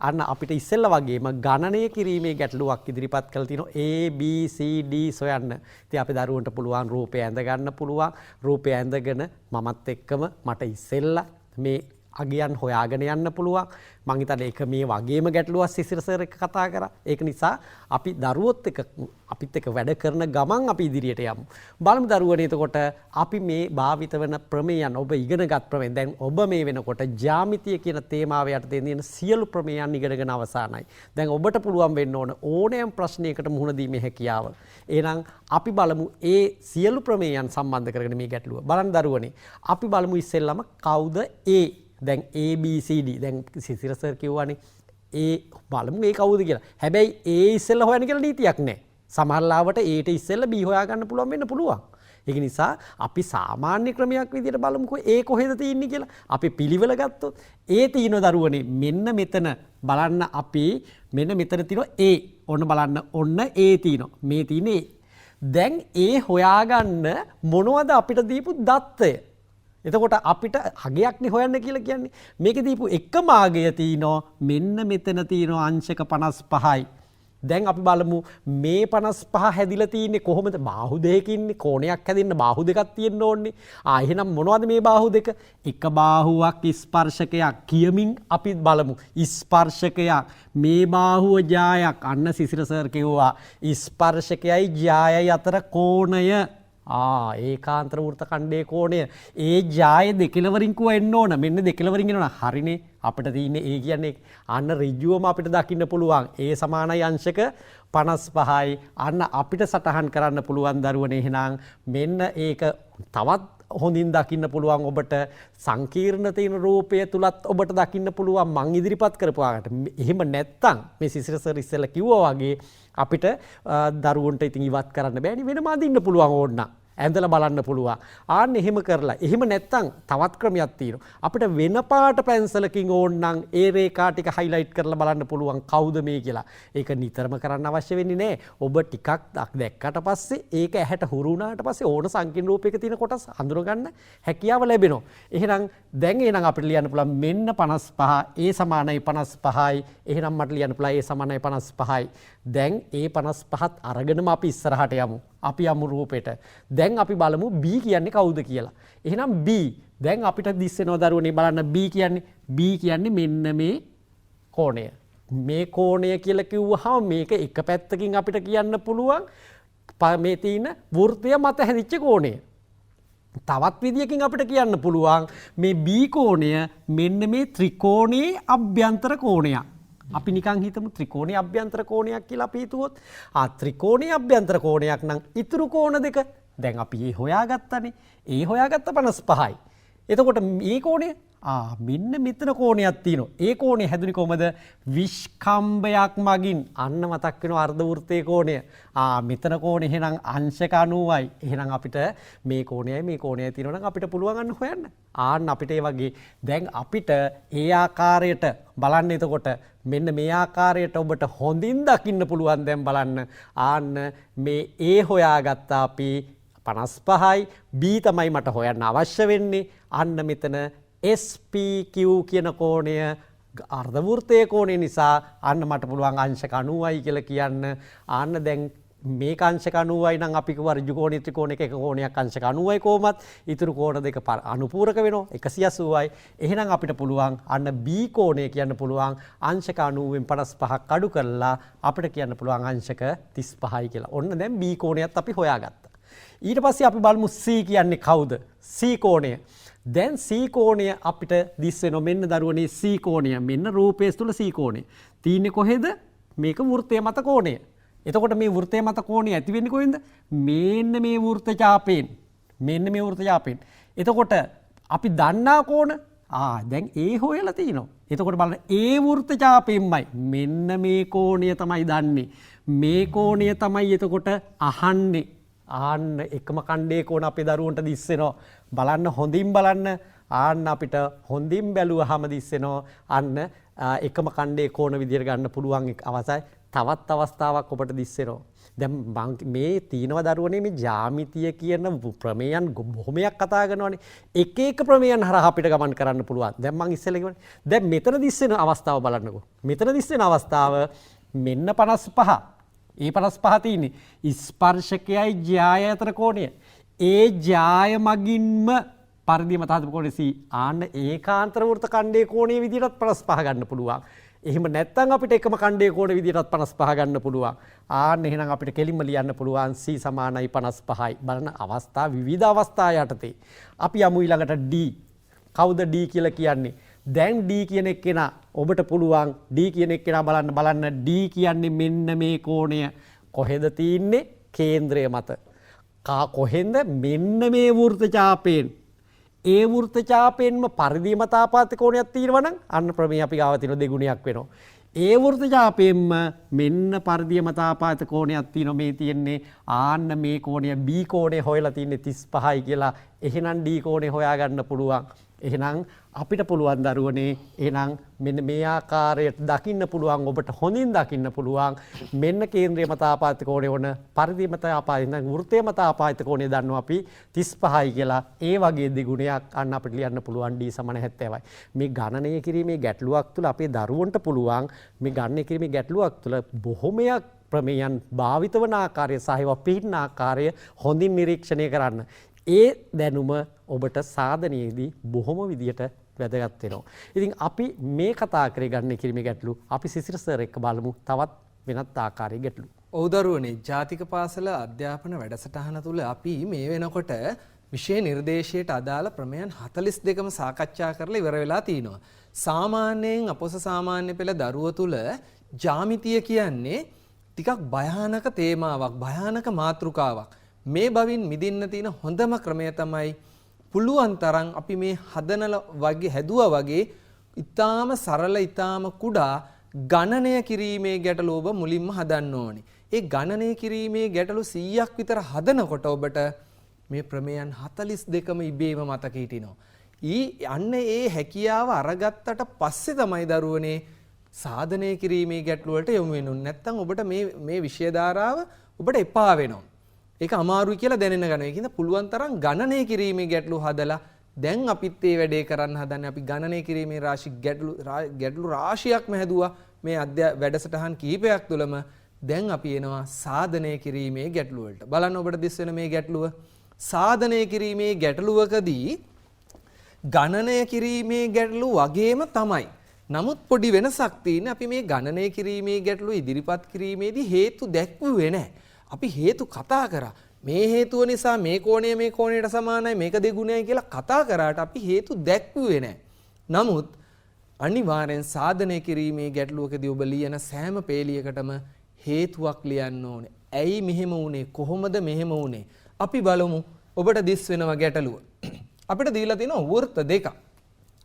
Speaker 2: අන්න අපිට ඉස්සෙල්ලා වගේම ගණනය කිරීමේ ගැටලුවක් ඉදිරිපත් කරලා තිනවා. A B C D සොයන්න. ඉතින් අපේ දරුවන්ට පුළුවන් රූපය ඇඳ ගන්න පුළුවන්. රූපය ඇඳගෙන මමත් එක්කම මට ඉස්සෙල්ලා මේ අගයන් හොයාගෙන යන්න පුළුවන්. මං හිතන්නේ ඒක මේ වගේම ගැටලුවක් සිසිර සර් එක්ක කතා කරා. ඒක නිසා අපි දරුවොත් එක්ක අපිත් එක්ක වැඩ කරන ගමන් අපි ඉදිරියට යමු. බලමු දරුවනේ එතකොට අපි මේ භාවිත වෙන ප්‍රමේයන් ඔබ ඉගෙනගත් ප්‍රමේයන් දැන් ඔබ මේ වෙනකොට ජ්‍යාමිතිය කියන තේමාව යටතේ තියෙන සියලු ප්‍රමේයන් ඉගෙනගෙන අවසానයි. දැන් ඔබට පුළුවන් වෙන්න ඕන ඕනෑම ප්‍රශ්නයකට මුහුණ දීමේ හැකියාව. එහෙනම් අපි බලමු ඒ සියලු ප්‍රමේයන් සම්බන්ධ කරගෙන මේ ගැටලුව. බලන්න දරුවනේ. අපි බලමු ඉස්සෙල්ලාම කවුද A දැන් A B C D දැන් සිසිර සර් කිව්වනේ බලමු ඒ කවුද කියලා. හැබැයි A ඉස්සෙල්ලා හොයන්න කියලා නීතියක් නැහැ. සමහර ලාවට A ට ඉස්සෙල්ලා B හොයාගන්න පුළුවන් වෙන්න පුළුවන්. ඒක නිසා අපි සාමාන්‍ය ක්‍රමයක් විදිහට බලමුකෝ A කොහෙද තියෙන්නේ කියලා. අපි පිළිවෙල ගත්තොත් A තියෙන දරුවනේ මෙන්න මෙතන බලන්න අපි මෙන්න මෙතන තියෙනවා A. ඔන්න බලන්න ඔන්න A තියෙනවා. මේ තියෙන්නේ A. දැන් A හොයාගන්න මොනවද අපිට දීපු දත්තය? එතකොට අපිට අගයක්නේ හොයන්න කියලා කියන්නේ. මේකේ දීපු එකම අගය තියෙනවා මෙන්න මෙතන තියෙනවා අංශක 55යි. දැන් අපි බලමු මේ 55 හැදිලා තියෙන්නේ කොහොමද? බාහු දෙකකින්නේ කෝණයක් හැදෙන්න බාහු දෙකක් තියෙන්න ඕනේ. එහෙනම් මොනවද මේ බාහු දෙක? එක බාහුවක් ස්පර්ශකයක් කියමින් අපි බලමු. ස්පර්ශකයක් මේ බාහුව ජායක් අන්න සිසිර සර් කිව්වා ස්පර්ශකයයි ජායයි අතර කෝණය ඒකාන්තර වෘත්ත ඛණ්ඩයේ කෝණය ඒ ජාය දෙකලවරින් කුව එන්න ඕන. මෙන්න දෙකලවරින් එනවා. හරිනේ. අපිට තියෙන්නේ ඒ කියන්නේ අන්න ඍජුවම අපිට දකින්න පුළුවන්. ඒ සමානයි අංශක 55යි. අන්න අපිට සටහන් කරන්න පුළුවන් දරුවනේ. එහෙනම් මෙන්න ඒක තවත් හොඳින් දකින්න පුළුවන් ඔබට සංකීර්ණ තියෙන රූපය තුලත් ඔබට දකින්න පුළුවන් මං ඉදිරිපත් කරපුවාකට. එහෙම නැත්තම් මේ සිසිර සර් ඉස්සෙල්ලා කිව්වා වගේ අපිට දරුවන්ට ඉතින් ඉවත් කරන්න බෑනේ වෙනම අදින්න පුළුවන් ඕන්න. ඇඳලා බලන්න පුළුවන්. ආන්න එහෙම කරලා. එහෙම නැත්තම් තවත් ක්‍රමයක් තියෙනවා. අපිට වෙන පාට පැන්සලකින් ඕන්නම් ඒ රේඛා ටික හයිලයිට් කරලා බලන්න පුළුවන් කවුද මේ කියලා. ඒක නිතරම කරන්න අවශ්‍ය වෙන්නේ නැහැ. ඔබ ටිකක් දැක්කට පස්සේ ඒක ඇහැට හුරු වුණාට පස්සේ ඕන සංකීර්ණ රූපයක තියෙන කොටස් හඳුන ගන්න හැකියාව ලැබෙනවා. එහෙනම් දැන් අපිට ලියන්න පුළුවන් මෙන්න 55 ඒ සමානයි 55යි. එහෙනම් මට ලියන්න පුළුවන් ඒ සමානයි 55යි. දැන් ඒ 55ත් අරගෙනම අපි ඉස්සරහට යමු. අපි යමු රූපෙට. දැන් අපි බලමු B කියන්නේ කවුද කියලා. එහෙනම් B දැන් අපිට දිස්සෙනවා දරුවනේ බලන්න B කියන්නේ මෙන්න මේ කෝණය. මේ කෝණය කියලා කිව්වහම මේක එක පැත්තකින් අපිට කියන්න පුළුවන් මේ තියෙන වෘත්තය මත හැදිච්ච කෝණය. තවත් විදියකින් අපිට කියන්න පුළුවන් මේ B කෝණය මෙන්න මේ ත්‍රිකෝණයේ අභ්‍යන්තර කෝණයක්. අපි නිකන් හිතමු ත්‍රිකෝණයේ අභ්‍යන්තර කෝණයක් කියලා අපි හිතුවොත් ත්‍රිකෝණයේ අභ්‍යන්තර කෝණයක් නම් ඉතුරු කෝණ දෙක දැන් අපි ඒ හොයාගත්තනේ. ඒ හොයාගත්ත 55යි. එතකොට මේ කෝණය මෙන්න මෙතන කෝණයක් තියෙනවා. ඒ කෝණය හැදුනේ කොහමද? විස්කම්භයක් මගින්. අන්න මතක් වෙනවා අර්ධ වෘත්තයේ කෝණය. මෙතන කෝණය එහෙනම් අංශක 90යි. එහෙනම් අපිට මේ කෝණයයි තියෙනවා නම් අපිට පුළුවන් අන්න හොයන්න. අපිට ඒ වගේ දැන් අපිට ඒ ආකාරයට බලන්න එතකොට මෙන්න මේ ආකාරයට ඔබට හොඳින් දකින්න පුළුවන් දැන් බලන්න. මේ A හොයාගත්තා අපි 55යි. B තමයි මට හොයන්න අවශ්‍ය වෙන්නේ. අන්න මෙතන SPQ කියන කෝණය අර්ධ වෘත්තයේ කෝණය නිසා අන්න මට පුළුවන් අංශක 90යි කියලා කියන්න. දැන් මේක අංශක 90යි නම් අපි කිව්වා ඍජු කෝණී ත්‍රිකෝණයක එක කෝණයක් අංශක 90යි කොහොමත් ඉතුරු කෝණ දෙක අනුපූරක වෙනවා 180යි. එහෙනම් අපිට පුළුවන් අන්න B කෝණය කියන්න පුළුවන් අංශක 90න් 55ක් අඩු කරලා අපිට කියන්න පුළුවන් අංශක 35යි කියලා. ඔන්න දැන් B කෝණයත් අපි හොයාගත්තා. ඊට පස්සේ අපි බලමු C කියන්නේ කවුද? C කෝණය. දැන් C කෝණය අපිට දිස් වෙනවා මෙන්න දරුවනේ C කෝණය. මෙන්න රූපයේ තුල C කෝණය. තියෙන්නේ කොහෙද? මේක වෘත්තය මත කෝණය. එතකොට මේ වෘත්තය මත කෝණය ඇති වෙන්නේ කොහෙන්ද? මෙන්න මේ වෘත්ත ඡාපයෙන්. මෙන්න මේ වෘත්ත ඡාපයෙන්. එතකොට අපි දන්නා කෝණ දැන් ඒ හොයලා තිනවා. එතකොට බලන්න ඒ වෘත්ත ඡාපයෙන්මයි මෙන්න මේ කෝණය තමයි දන්නේ. මේ කෝණය තමයි එතකොට අහන්නේ. ආන්න එකම කණ්ඩේ කෝණ අපේ දරුවන්ට දිස් වෙනවා. බලන්න හොඳින් බලන්න. ආන්න අපිට හොඳින් බැලුවහම දිස් වෙනවා. අන්න එකම කණ්ඩේ කෝණ විදියට ගන්න පුළුවන් අවසයි. තවත් අවස්ථාවක් ඔබට දිස් වෙනවා. දැන් මේ තීනව දරුවනේ මේ ජ්‍යාමිතිය කියන ප්‍රමේයන් බොහොමයක් කතා කරනවානේ. එක එක ප්‍රමේයන් හරහා අපිට ගමන් කරන්න පුළුවන්. දැන් මම ඉස්සෙල්ලා කිව්වනේ. දැන් මෙතන දිස් වෙන අවස්ථාව බලන්නකෝ. මෙතන දිස් වෙන අවස්ථාව මෙන්න 55. ඒ 55 තියෙන්නේ ස්පර්ශකයයි ජ්‍යාය අතර කෝණය. ඒ ජ්‍යාය මගින්ම පරිධිය මත හදපු කෝණය C. ආන්න ඒකාන්තර වෘත්ත ඛණ්ඩයේ කෝණයේ විදිහටත් 55 ගන්න පුළුවන්. එහෙම නැත්නම් අපිට එකම ඛණ්ඩයේ කෝණ විදිහටත් 55 ගන්න පුළුවන්. ආන්න එහෙනම් අපිට කෙලින්ම ලියන්න පුළුවන් C සමානයි 55යි. බලන්න අවස්ථා විවිධ අවස්ථා යටතේ. අපි යමු ඊළඟට D. කවුද D කියලා කියන්නේ? දැන් D කියන එක්කෙනා ඔබට පුළුවන් D කියන එක්කෙනා බලන්න D කියන්නේ මෙන්න මේ කෝණය කොහෙද තියෙන්නේ? කේන්ද්‍රය මත. කොහෙන්ද? මෙන්න මේ වෘත්ත ඡාපයෙන්. ඒ වෘත්ත ඡාපයෙන්ම පරිධිය මත ආපාත කෝණයක් තියෙනවා නම් අන්න ප්‍රමේය අපි ගාව තියෙන දෙගුණයක් වෙනවා. ඒ වෘත්ත ඡාපයෙන්ම මෙන්න පරිධිය මත ආපාත කෝණයක් තියෙනවා. මේ තියෙන්නේ ආන්න මේ කෝණය B කෝණය හොයලා තින්නේ 35යි කියලා. එහෙනම් D කෝණය හොයාගන්න පුළුවන්. එහෙනම් අපිට පුළුවන් දරුවනේ එහෙනම් මෙන්න මේ ආකාරයට දකින්න පුළුවන් ඔබට හොඳින් දකින්න පුළුවන් මෙන්න කේන්ද්‍රය මත ආපාත කෝණය වන පරිධිය මත ආපාත නැත්නම් වෘත්තය මත ආපාත කෝණය දන්නවා අපි 35යි කියලා. ඒ වගේ දෙගුණයක් අන්න අපිට ලියන්න පුළුවන් D සමාන 70යි. මේ ගණනය කිරීමේ ගැටලුවක් තුල අපේ දරුවන්ට පුළුවන් මේ ගණනය කිරීමේ ගැටලුවක් තුල බොහොමයක් ප්‍රමේයන් භාවිත වන ආකාරය සහ ඒවා පිළින ආකාරය හොඳින් නිරීක්ෂණය කරන්න. ඒ දැනුම ඔබට සාධනයේදී බොහොම විදියට වැදගත් වෙනවා. ඉතින් අපි මේ කතා කරේ ගණනය කිරීමේ ගැටලු අපි සිසිර සර් එක්ක බලමු තවත් වෙනත් ආකාරයේ ගැටලු.
Speaker 1: ඔව් දරුවනේ ජාතික පාසල අධ්‍යාපන වැඩසටහන තුල අපි මේ වෙනකොට විෂය නිර්දේශයට අදාළ ප්‍රමේයන් 42ම සාකච්ඡා කරලා ඉවර වෙලා තිනවා. සාමාන්‍යයෙන් අපොස සාමාන්‍ය පෙළ දරුවෝ තුල ජ්‍යාමිතිය කියන්නේ ටිකක් භයානක තේමාවක්, භයානක මාතෘකාවක්. මේ බවින් මිදින්න තියෙන හොඳම ක්‍රමය තමයි පුළුවන් තරම් අපි මේ හැදුවා වගේ ඊටාම සරල ඊටාම කුඩා ගණනය කිරීමේ ගැටලු ඔබ මුලින්ම හදන්න ඕනේ. ඒ ගණනය කිරීමේ ගැටලු 100ක් විතර හදනකොට ඔබට මේ ප්‍රමේයන් 42ම ඉබේම මතක හිටිනවා. අන්න ඒ හැකියාව අරගත්තට පස්සේ තමයි දරුවනේ සාධනය කිරීමේ ගැටලු වලට යොමු වෙන්නේ. නැත්තම් ඔබට මේ විෂය ධාරාව ඔබට එපා වෙනවා. ඒක අමාරුයි කියලා දැනෙන ගන්න. ඒකින්ද පුළුවන් තරම් ගණනය කිරීමේ ගැටලු හදලා දැන් අපිත් මේ වැඩේ කරන්න හදන්නේ. අපි ගණනය කිරීමේ ගැටලු රාශියක්ම හැදුවා මේ වැඩසටහන් කිහිපයක් තුළම. දැන් අපි එනවා සාධනය කිරීමේ ගැටලු වලට. බලන්න ඔබට දිස් වෙන මේ ගැටලුව. සාධනය කිරීමේ ගැටලුවකදී ගණනය කිරීමේ ගැටලු වගේම තමයි. නමුත් පොඩි වෙනසක් තියෙන්නේ. අපි මේ ගණනය කිරීමේ ගැටලු ඉදිරිපත් කිරීමේදී හේතු දැක්වුවේ නැහැ. අපි හේතු කතා කරා. මේ හේතුව නිසා මේ කෝණය මේ කෝණයට සමානයි මේක දෙගුණයි කියලා කතා කරාට අපි හේතු දැක්වුවේ නැහැ. නමුත් අනිවාර්යෙන් සාධනය කිරීමේ ගැටලුවකදී ඔබ ලියන සෑම පේලියකටම හේතුවක් ලියන්න ඕනේ. ඇයි මෙහෙම වුනේ? කොහොමද මෙහෙම වුනේ? අපි බලමු ඔබට දිස් වෙනවා ගැටලුව. අපිට දීලා තියෙනවා වෘත්ත දෙකක්.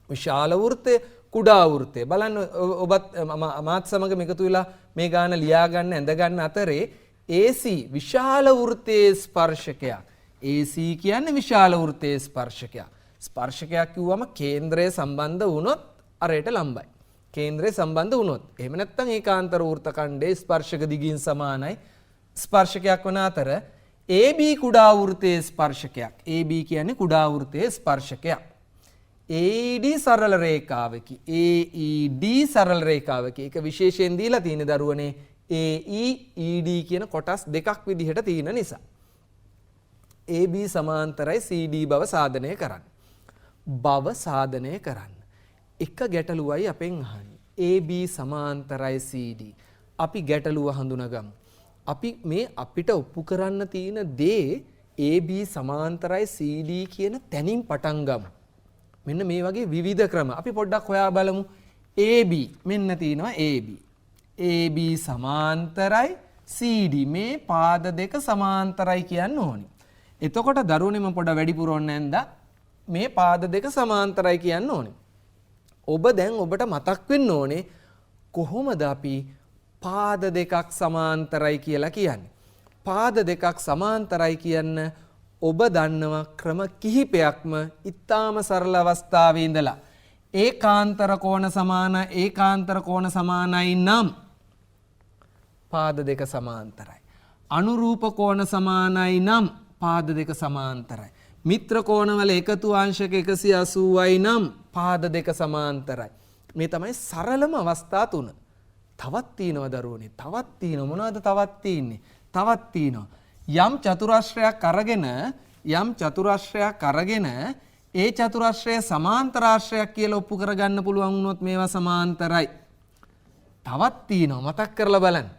Speaker 1: විශාල වෘත්තය, කුඩා වෘත්තය. බලන්න ඔබත් මාත් සමග එකතු වෙලා මේ ගාන ලියා ගන්න ඇඳ ගන්න අතරේ AC විශාල වෘත්තයේ ස්පර්ශකයක්. AC කියන්නේ විශාල වෘත්තයේ ස්පර්ශකයක්. ස්පර්ශකයක් කිව්වම කේන්ද්‍රය සම්බන්ධ වුණොත් අරයට ලම්බයි. කේන්ද්‍රය සම්බන්ධ වුණොත්. එහෙම නැත්නම් ඒකාන්තර වෘත්ත ඛණ්ඩයේ ස්පර්ශක දිගින් සමානයි. ස්පර්ශකයක් වන අතර AB කුඩා වෘත්තයේ ස්පර්ශකයක්. AB කියන්නේ කුඩා වෘත්තයේ ස්පර්ශකයක්. AED සරල රේඛාවකි. AED සරල රේඛාවකි. ඒක විශේෂයෙන් දීලා තියෙන දරුවනේ AE ED කියන කොටස් දෙකක් විදිහට තියෙන නිසා. AB සමාන්තරයි CD බව සාධනය කරන්න. බව සාධනය කරන්න. එක ගැටලුවයි අපෙන් අහන්නේ. AB සමාන්තරයි CD. අපි ගැටලුව හඳුනගමු. අපි මේ අපිට ඔප්පු කරන්න තියෙන දේ AB සමාන්තරයි CD කියන තැනින් පටන් ගමු. මෙන්න මේ වගේ විවිධ ක්‍රම. අපි පොඩ්ඩක් හොයා බලමු. AB මෙන්න තියෙනවා AB. AB සමාන්තරයි CD මේ පාද දෙක සමාන්තරයි කියන්න ඕනි. එතකොට දරුවනේ මම පොඩ වැඩිපුර ඕන නැන්ද මේ පාද දෙක සමාන්තරයි කියන්න ඕනි. ඔබ දැන් ඔබට මතක් වෙන්න ඕනේ කොහොමද අපි පාද දෙකක් සමාන්තරයි කියලා කියන්නේ. පාද දෙකක් සමාන්තරයි කියන්න ඔබ දන්නවා ක්‍රම කිහිපයක්ම ඉතාම සරල අවස්ථාවේ ඉඳලා ඒකාන්තර කෝණ සමානයි නම් පාද දෙක සමාන්තරයි. අනුරූප කෝණ සමානයි නම් පාද දෙක සමාන්තරයි. මිත්‍ර කෝණවල එකතු අංශක 180යි නම් පාද දෙක සමාන්තරයි. මේ තමයි සරලම අවස්ථා තුන. තවත් තියෙනවා දරුවනේ. තවත් තියෙනවා. මොනවද තවත් තියෙන්නේ? තවත් තියෙනවා. යම් චතුරස්‍රයක් අරගෙන ඒ චතුරස්‍රය සමාන්තරාශ්‍රයක් කියලා ඔප්පු කරගන්න පුළුවන් වුණොත් මේවා සමාන්තරයි. තවත් තියෙනවා මතක් කරලා බලන්න.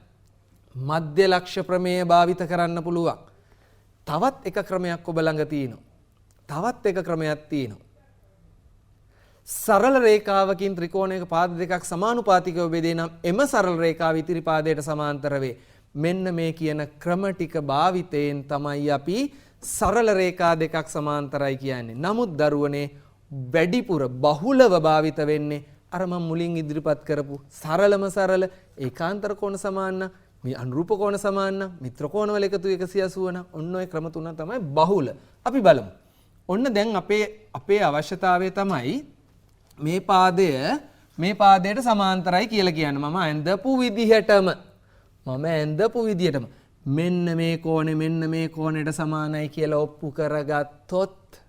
Speaker 1: මධ්‍ය ලක්ෂ ප්‍රමේය භාවිත කරන්න පුළුවන්. තවත් එක ක්‍රමයක් ඔබ ළඟ තියෙනවා. තවත් එක ක්‍රමයක් තියෙනවා. සරල රේඛාවකින් ත්‍රිකෝණයක පාද දෙකක් සමානුපාතිකව බෙදේ නම් එම සරල රේඛාව ඉතිරි පාදයට සමාන්තර වේ. මෙන්න මේ කියන ක්‍රම ටික භාවිතයෙන් තමයි අපි සරල රේඛා දෙකක් සමාන්තරයි කියන්නේ. නමුත් දරුවනේ වැඩිපුර බහුලව භාවිත වෙන්නේ අර මම මුලින් ඉදිරිපත් කරපු සරලම සරල ඒකාන්තර කෝණ සමාන මේ අනුරූප කෝණ සමාන මිත්‍ර කෝණ වල එකතු 180 ඔන්න ඔය ක්‍රම තුන තමයි බහුල. අපි බලමු. ඔන්න දැන් අපේ අවශ්‍යතාවය තමයි මේ පාදයට සමාන්තරයි කියලා කියන්නේ. මම ඇඳපු විදිහටම මෙන්න මේ කෝණයට සමානයි කියලා ඔප්පු කරගත්තොත්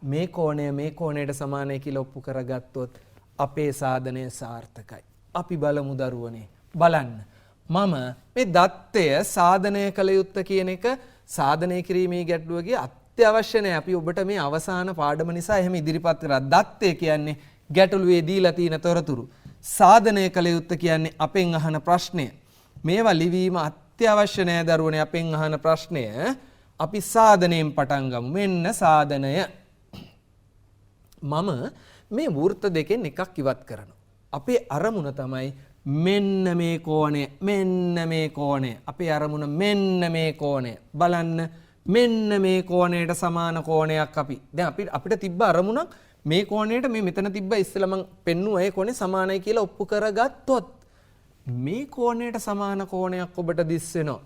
Speaker 1: මේ කෝණයට සමානයි කියලා ඔප්පු කරගත්තොත් අපේ සාධනය සාර්ථකයි. අපි බලමු දරුවනේ. බලන්න. මම මේ දත්තය සාධනය කළ යුත්ත කියන එක සාධනය කිරීමේ ගැටලුවගේ අත්‍යවශ්‍ය නැහැ. අපි ඔබට මේ අවසාන පාඩම නිසා එහෙම ඉදිරිපත් කරා. දත්තය කියන්නේ ගැටලුවේ දීලා තියෙන තොරතුරු. සාධනය කළ යුත්ත කියන්නේ අපෙන් අහන ප්‍රශ්නය. මේවා ලිවීම අත්‍යවශ්‍ය නැහැ දරුවනේ. අපෙන් අහන ප්‍රශ්නය අපි සාධනයෙන් පටන් ගමු. මෙන්න සාධනය. මම මේ වෘත්ත දෙකෙන් එකක් ඉවත් කරනවා. අපේ අරමුණ තමයි මෙන්න මේ කෝණය. අපේ අරමුණ මෙන්න මේ කෝණය. බලන්න මෙන්න මේ කෝණයට සමාන කෝණයක් අපි. දැන් අපිට තිබ්බ අරමුණක් මේ කෝණයට මේ මෙතන තිබ්බ ඉස්සෙල්ලා මම පෙන්නුවා ඒ කෝණේ සමානයි කියලා ඔප්පු කරගත්තොත් මේ කෝණයට සමාන කෝණයක් ඔබට දිස් වෙනවා.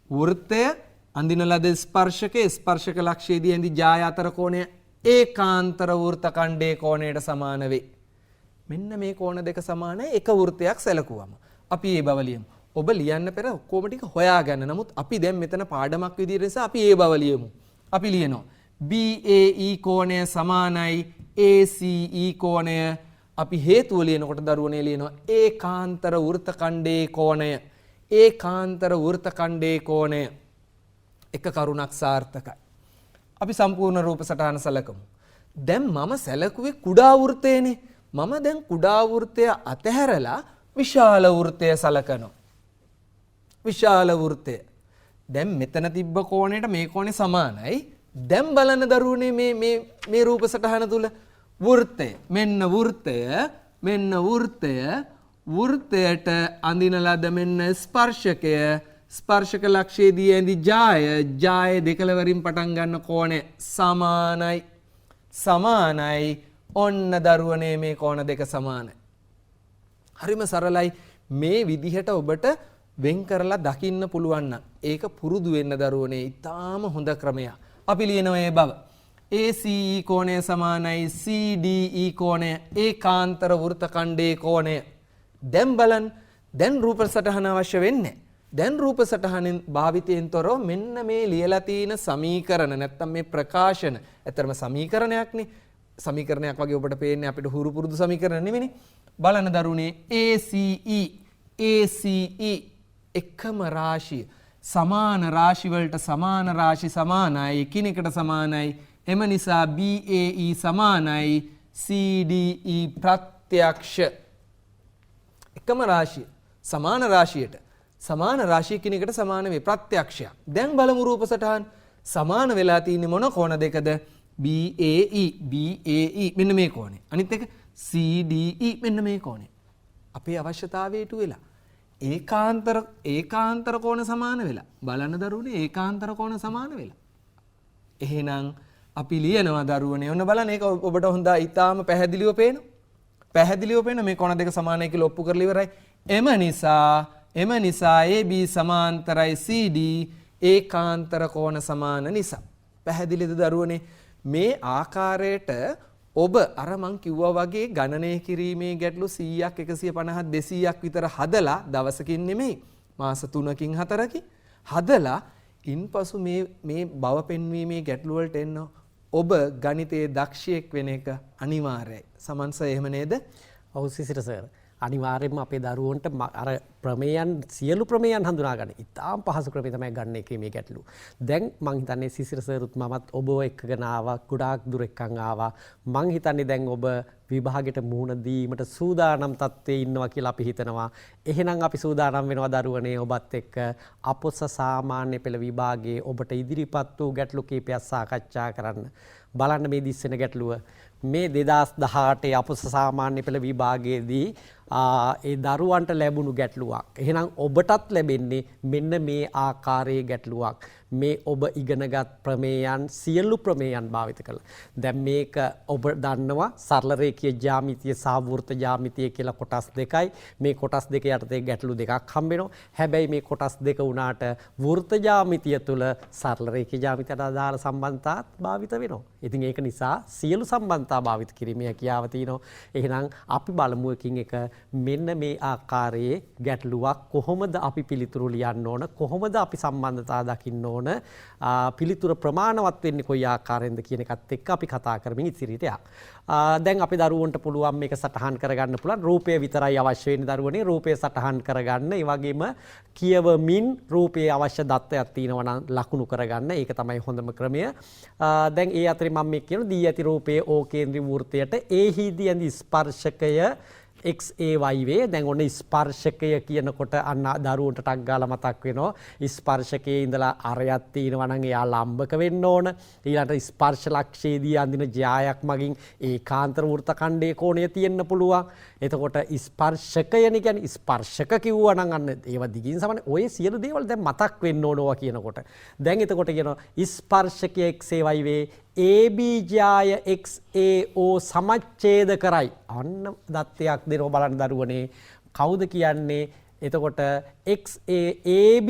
Speaker 1: වෘත්තය අඳින ලද ස්පර්ශක ලක්ෂයේදී ඇඳි ජාය අතර කෝණය ඒකාන්තර වෘත්ත ඛණ්ඩයේ කෝණයට සමාන වේ. මෙන්න මේ කෝණ දෙක සමානයි එක වෘත්තයක් සැලකුවම. අපි ඒ බව ලියමු. ඔබ ලියන්න පෙර ඔක්කොම ටික හොයාගන්න. නමුත් අපි දැන් මෙතන පාඩමක් විදිහට නිසා අපි ඒ බව ලියමු. අපි ලියනවා BAE කෝණය සමානයි ACE කෝණය. අපි හේතුව ලියනකොට දරුවනේ ලියනවා ඒකාන්තර වෘත්ත ඛණ්ඩයේ කෝණය. එක කරුණක් සාර්ථකයි. අපි සම්පූර්ණ රූප සටහන සැලකමු. දැන් මම සැලකුවේ කුඩා වෘත්තයනේ. මම දැන් කුඩා වෘත්තය අතහැරලා විශාල වෘත්තය සලකනවා. විශාල වෘත්තය. දැන් මෙතන තිබ්බ කෝණයට මේ කෝණේ සමානයි. දැන් බලන්න දරුවනේ මේ රූප සටහන තුල වෘත්තය. මෙන්න වෘත්තයට අඳින ලද මෙන්න ස්පර්ශක ලක්ෂයේදී ඇඳි ජාය දෙකලවරින් පටන් ගන්න කෝණය සමානයි. ඔන්න දරුවනේ මේ කෝණ දෙක සමානයි. හරිම සරලයි. මේ විදිහට ඔබට වෙන් කරලා දකින්න පුළුවන් නම් ඒක පුරුදු වෙන්න දරුවනේ. ඊටාම හොඳ ක්‍රමයක්. අපි ලියනවා ඒ බව. ACE කෝණය සමානයි CDE කෝණය ඒකාන්තර වෘත්ත ඛණ්ඩයේ කෝණය. දැන් බලන්න. දැන් රූප සටහන අවශ්‍ය වෙන්නේ. දැන් රූප සටහනෙන් භාවිතයෙන් තොරව මෙන්න මේ ලියලා තියෙන සමීකරණ නැත්තම් මේ ප්‍රකාශන. ඇත්තටම සමීකරණයක්නේ. සමීකරණයක් වගේ ඔබට පේන්නේ අපිට හුරු පුරුදු සමීකරණ නෙමෙයිනේ. බලන්න දරුවනේ ACE එකම රාශිය සමාන රාශි වලට සමාන රාශි සමානයි එකිනෙකට සමානයි. එම නිසා BAE සමානයි CDE ප්‍රත්‍යක්ෂ. එකම රාශිය සමාන රාශියට සමාන රාශිය එකිනෙකට සමාන වේ ප්‍රත්‍යක්ෂයක්. දැන් බලමු රූප සටහන්. සමාන වෙලා තියෙන්නේ මොන කෝණ දෙකද? BAE මෙන්න මේ කෝණේ. අනිත් එක CDE මෙන්න මේ කෝණේ. අපේ අවශ්‍යතාවයට වෙලා ඒකාන්තර කෝණ සමාන වෙලා බලන්න දරුවනේ ඒකාන්තර කෝණ සමාන වෙලා. එහෙනම් අපි ලියනවා දරුවනේ ඔන්න බලන්න ඒක ඔබට හොඳයි ඊටාම පැහැදිලිව පේනවා. පැහැදිලිව පේන මේ කෝණ දෙක සමානයි කියලා ඔප්පු කරලා ඉවරයි. එම නිසා AB සමාන්තරයි CD ඒකාන්තර කෝණ සමාන නිසා. පැහැදිලිද දරුවනේ? මේ ආකාරයට ඔබ අර මං කිව්වා වගේ ගණනය කිරීමේ ගැටලු 100ක් 150ක් 200ක් විතර හදලා දවසකින් නෙමෙයි මාස 3කින් 4කින් හදලා ඉන්පසු මේ බව පෙන්වීමේ ගැටලු වලට එන්න ඔබ ගණිතයේ දක්ෂයෙක් වෙන එක අනිවාර්යයි. සමන්ස එහෙම නේද?
Speaker 2: ඔව් සිසිර සර්. අනිවාර්යයෙන්ම අපේ දරුවන්ට අර ප්‍රමේයන් සියලු ප්‍රමේයන් හඳුනා ගන්න. ඉතාම පහසු ක්‍රමය තමයි ගන්න එකේ මේ ගැටලු. දැන් මං හිතන්නේ සිසිර සර්ත් මමත් ඔබව එක්කගෙන ආවා. ගොඩාක් දුර එක්කන් ආවා. මං හිතන්නේ දැන් ඔබ විභාගෙට මුහුණ දීමට සූදානම් තත්ත්වයේ ඉන්නවා කියලා අපි හිතනවා. එහෙනම් අපි සූදානම් වෙනවා දරුවනේ ඔබත් එක්ක අපොස සාමාන්‍ය පෙළ විභාගයේ ඔබට ඉදිරිපත් වූ ගැටලු කීපයක් සාකච්ඡා කරන්න. බලන්න මේ දිස්සෙන ගැටලුව මේ 2018 අපොස සාමාන්‍ය පෙළ විභාගයේදී ඒ දරුවන්ට ලැබුණු ගැටලුවක්. එහෙනම් ඔබටත් ලැබෙන්නේ මෙන්න මේ ආකාරයේ ගැටලුවක්. මේ ඔබ ඉගෙනගත් ප්‍රමේයන් සියලු ප්‍රමේයන් භාවිත කළා. දැන් මේක ඔබ දන්නවා සරල රේඛීය ජ්‍යාමිතිය සහ වෘත්ත ජ්‍යාමිතිය කියලා කොටස් දෙකයි. මේ කොටස් දෙක යටතේ ගැටලු දෙකක් හම්බ වෙනවා. හැබැයි මේ කොටස් දෙක උනාට වෘත්ත ජ්‍යාමිතිය තුල සරල රේඛීය ජ්‍යාමිතියට අදාළ සම්බන්ධතාත් භාවිත වෙනවා. ඉතින් ඒක නිසා සියලු සම්බන්ධතා භාවිත කිරීමේ හැකියාව තියෙනවා. එහෙනම් අපි බලමු එකින් එක මෙන්න මේ ආකාරයේ ගැටලුවක් කොහොමද අපි පිළිතුරු ලියන්න ඕන කොහොමද අපි සම්බන්ධතා දකින්න ඕන පිළිතුර ප්‍රමාණවත් වෙන්නේ කොයි ආකාරයෙන්ද කියන එකත් එක්ක අපි කතා කරමින් ඉදිරියට යමු. දැන් අපි දරුවන්ට පුළුවන් මේක සටහන් කරගන්න පුළුවන් රූපය විතරයි අවශ්‍ය වෙන්නේ දරුවනේ රූපය සටහන් කරගන්න ඒ වගේම කියවමින් රූපයේ අවශ්‍ය දත්තයක් තියෙනවා නම් ලකුණු කරගන්න ඒක තමයි හොඳම ක්‍රමය. දැන් ඒ අතරේ මම මේ කියන දී ඇති රූපයේ ඕ කේන්ද්‍රී වෘත්තයට ඒහිදී ඇඳි ස්පර්ශකය XAY වේ. දැන් ඔන්න ස්පර්ශකය කියනකොට අන්න දරුවන්ට ටක් ගාලා මතක් වෙනවා ස්පර්ශකයේ ඉඳලා අරයක් තියෙනවා නම් එයා ලම්බක වෙන්න ඕන. ඊළඟට ස්පර්ශ ලක්ෂයේදී අඳින ජ්‍යායක් මගින් ඒකාන්තර වෘත්ත ඛණ්ඩයේ කෝණය තියෙන්න පුළුවන්. එතකොට ස්පර්ශකයනේ කියන්නේ ස්පර්ශක කිව්වා නම් අන්න ඒව දිගින් සමාන ඔය සියලු දේවල් දැන් මතක් වෙන්න ඕනවා කියනකොට. දැන් එතකොට කියනවා ස්පර්ශකය XAY වේ AB ජ්‍යාය XAO සමච්ඡේද කරයි. අන්න දත්තයක් දෙනවා බලන්න දරුවනේ. කවුද කියන්නේ? එතකොට AB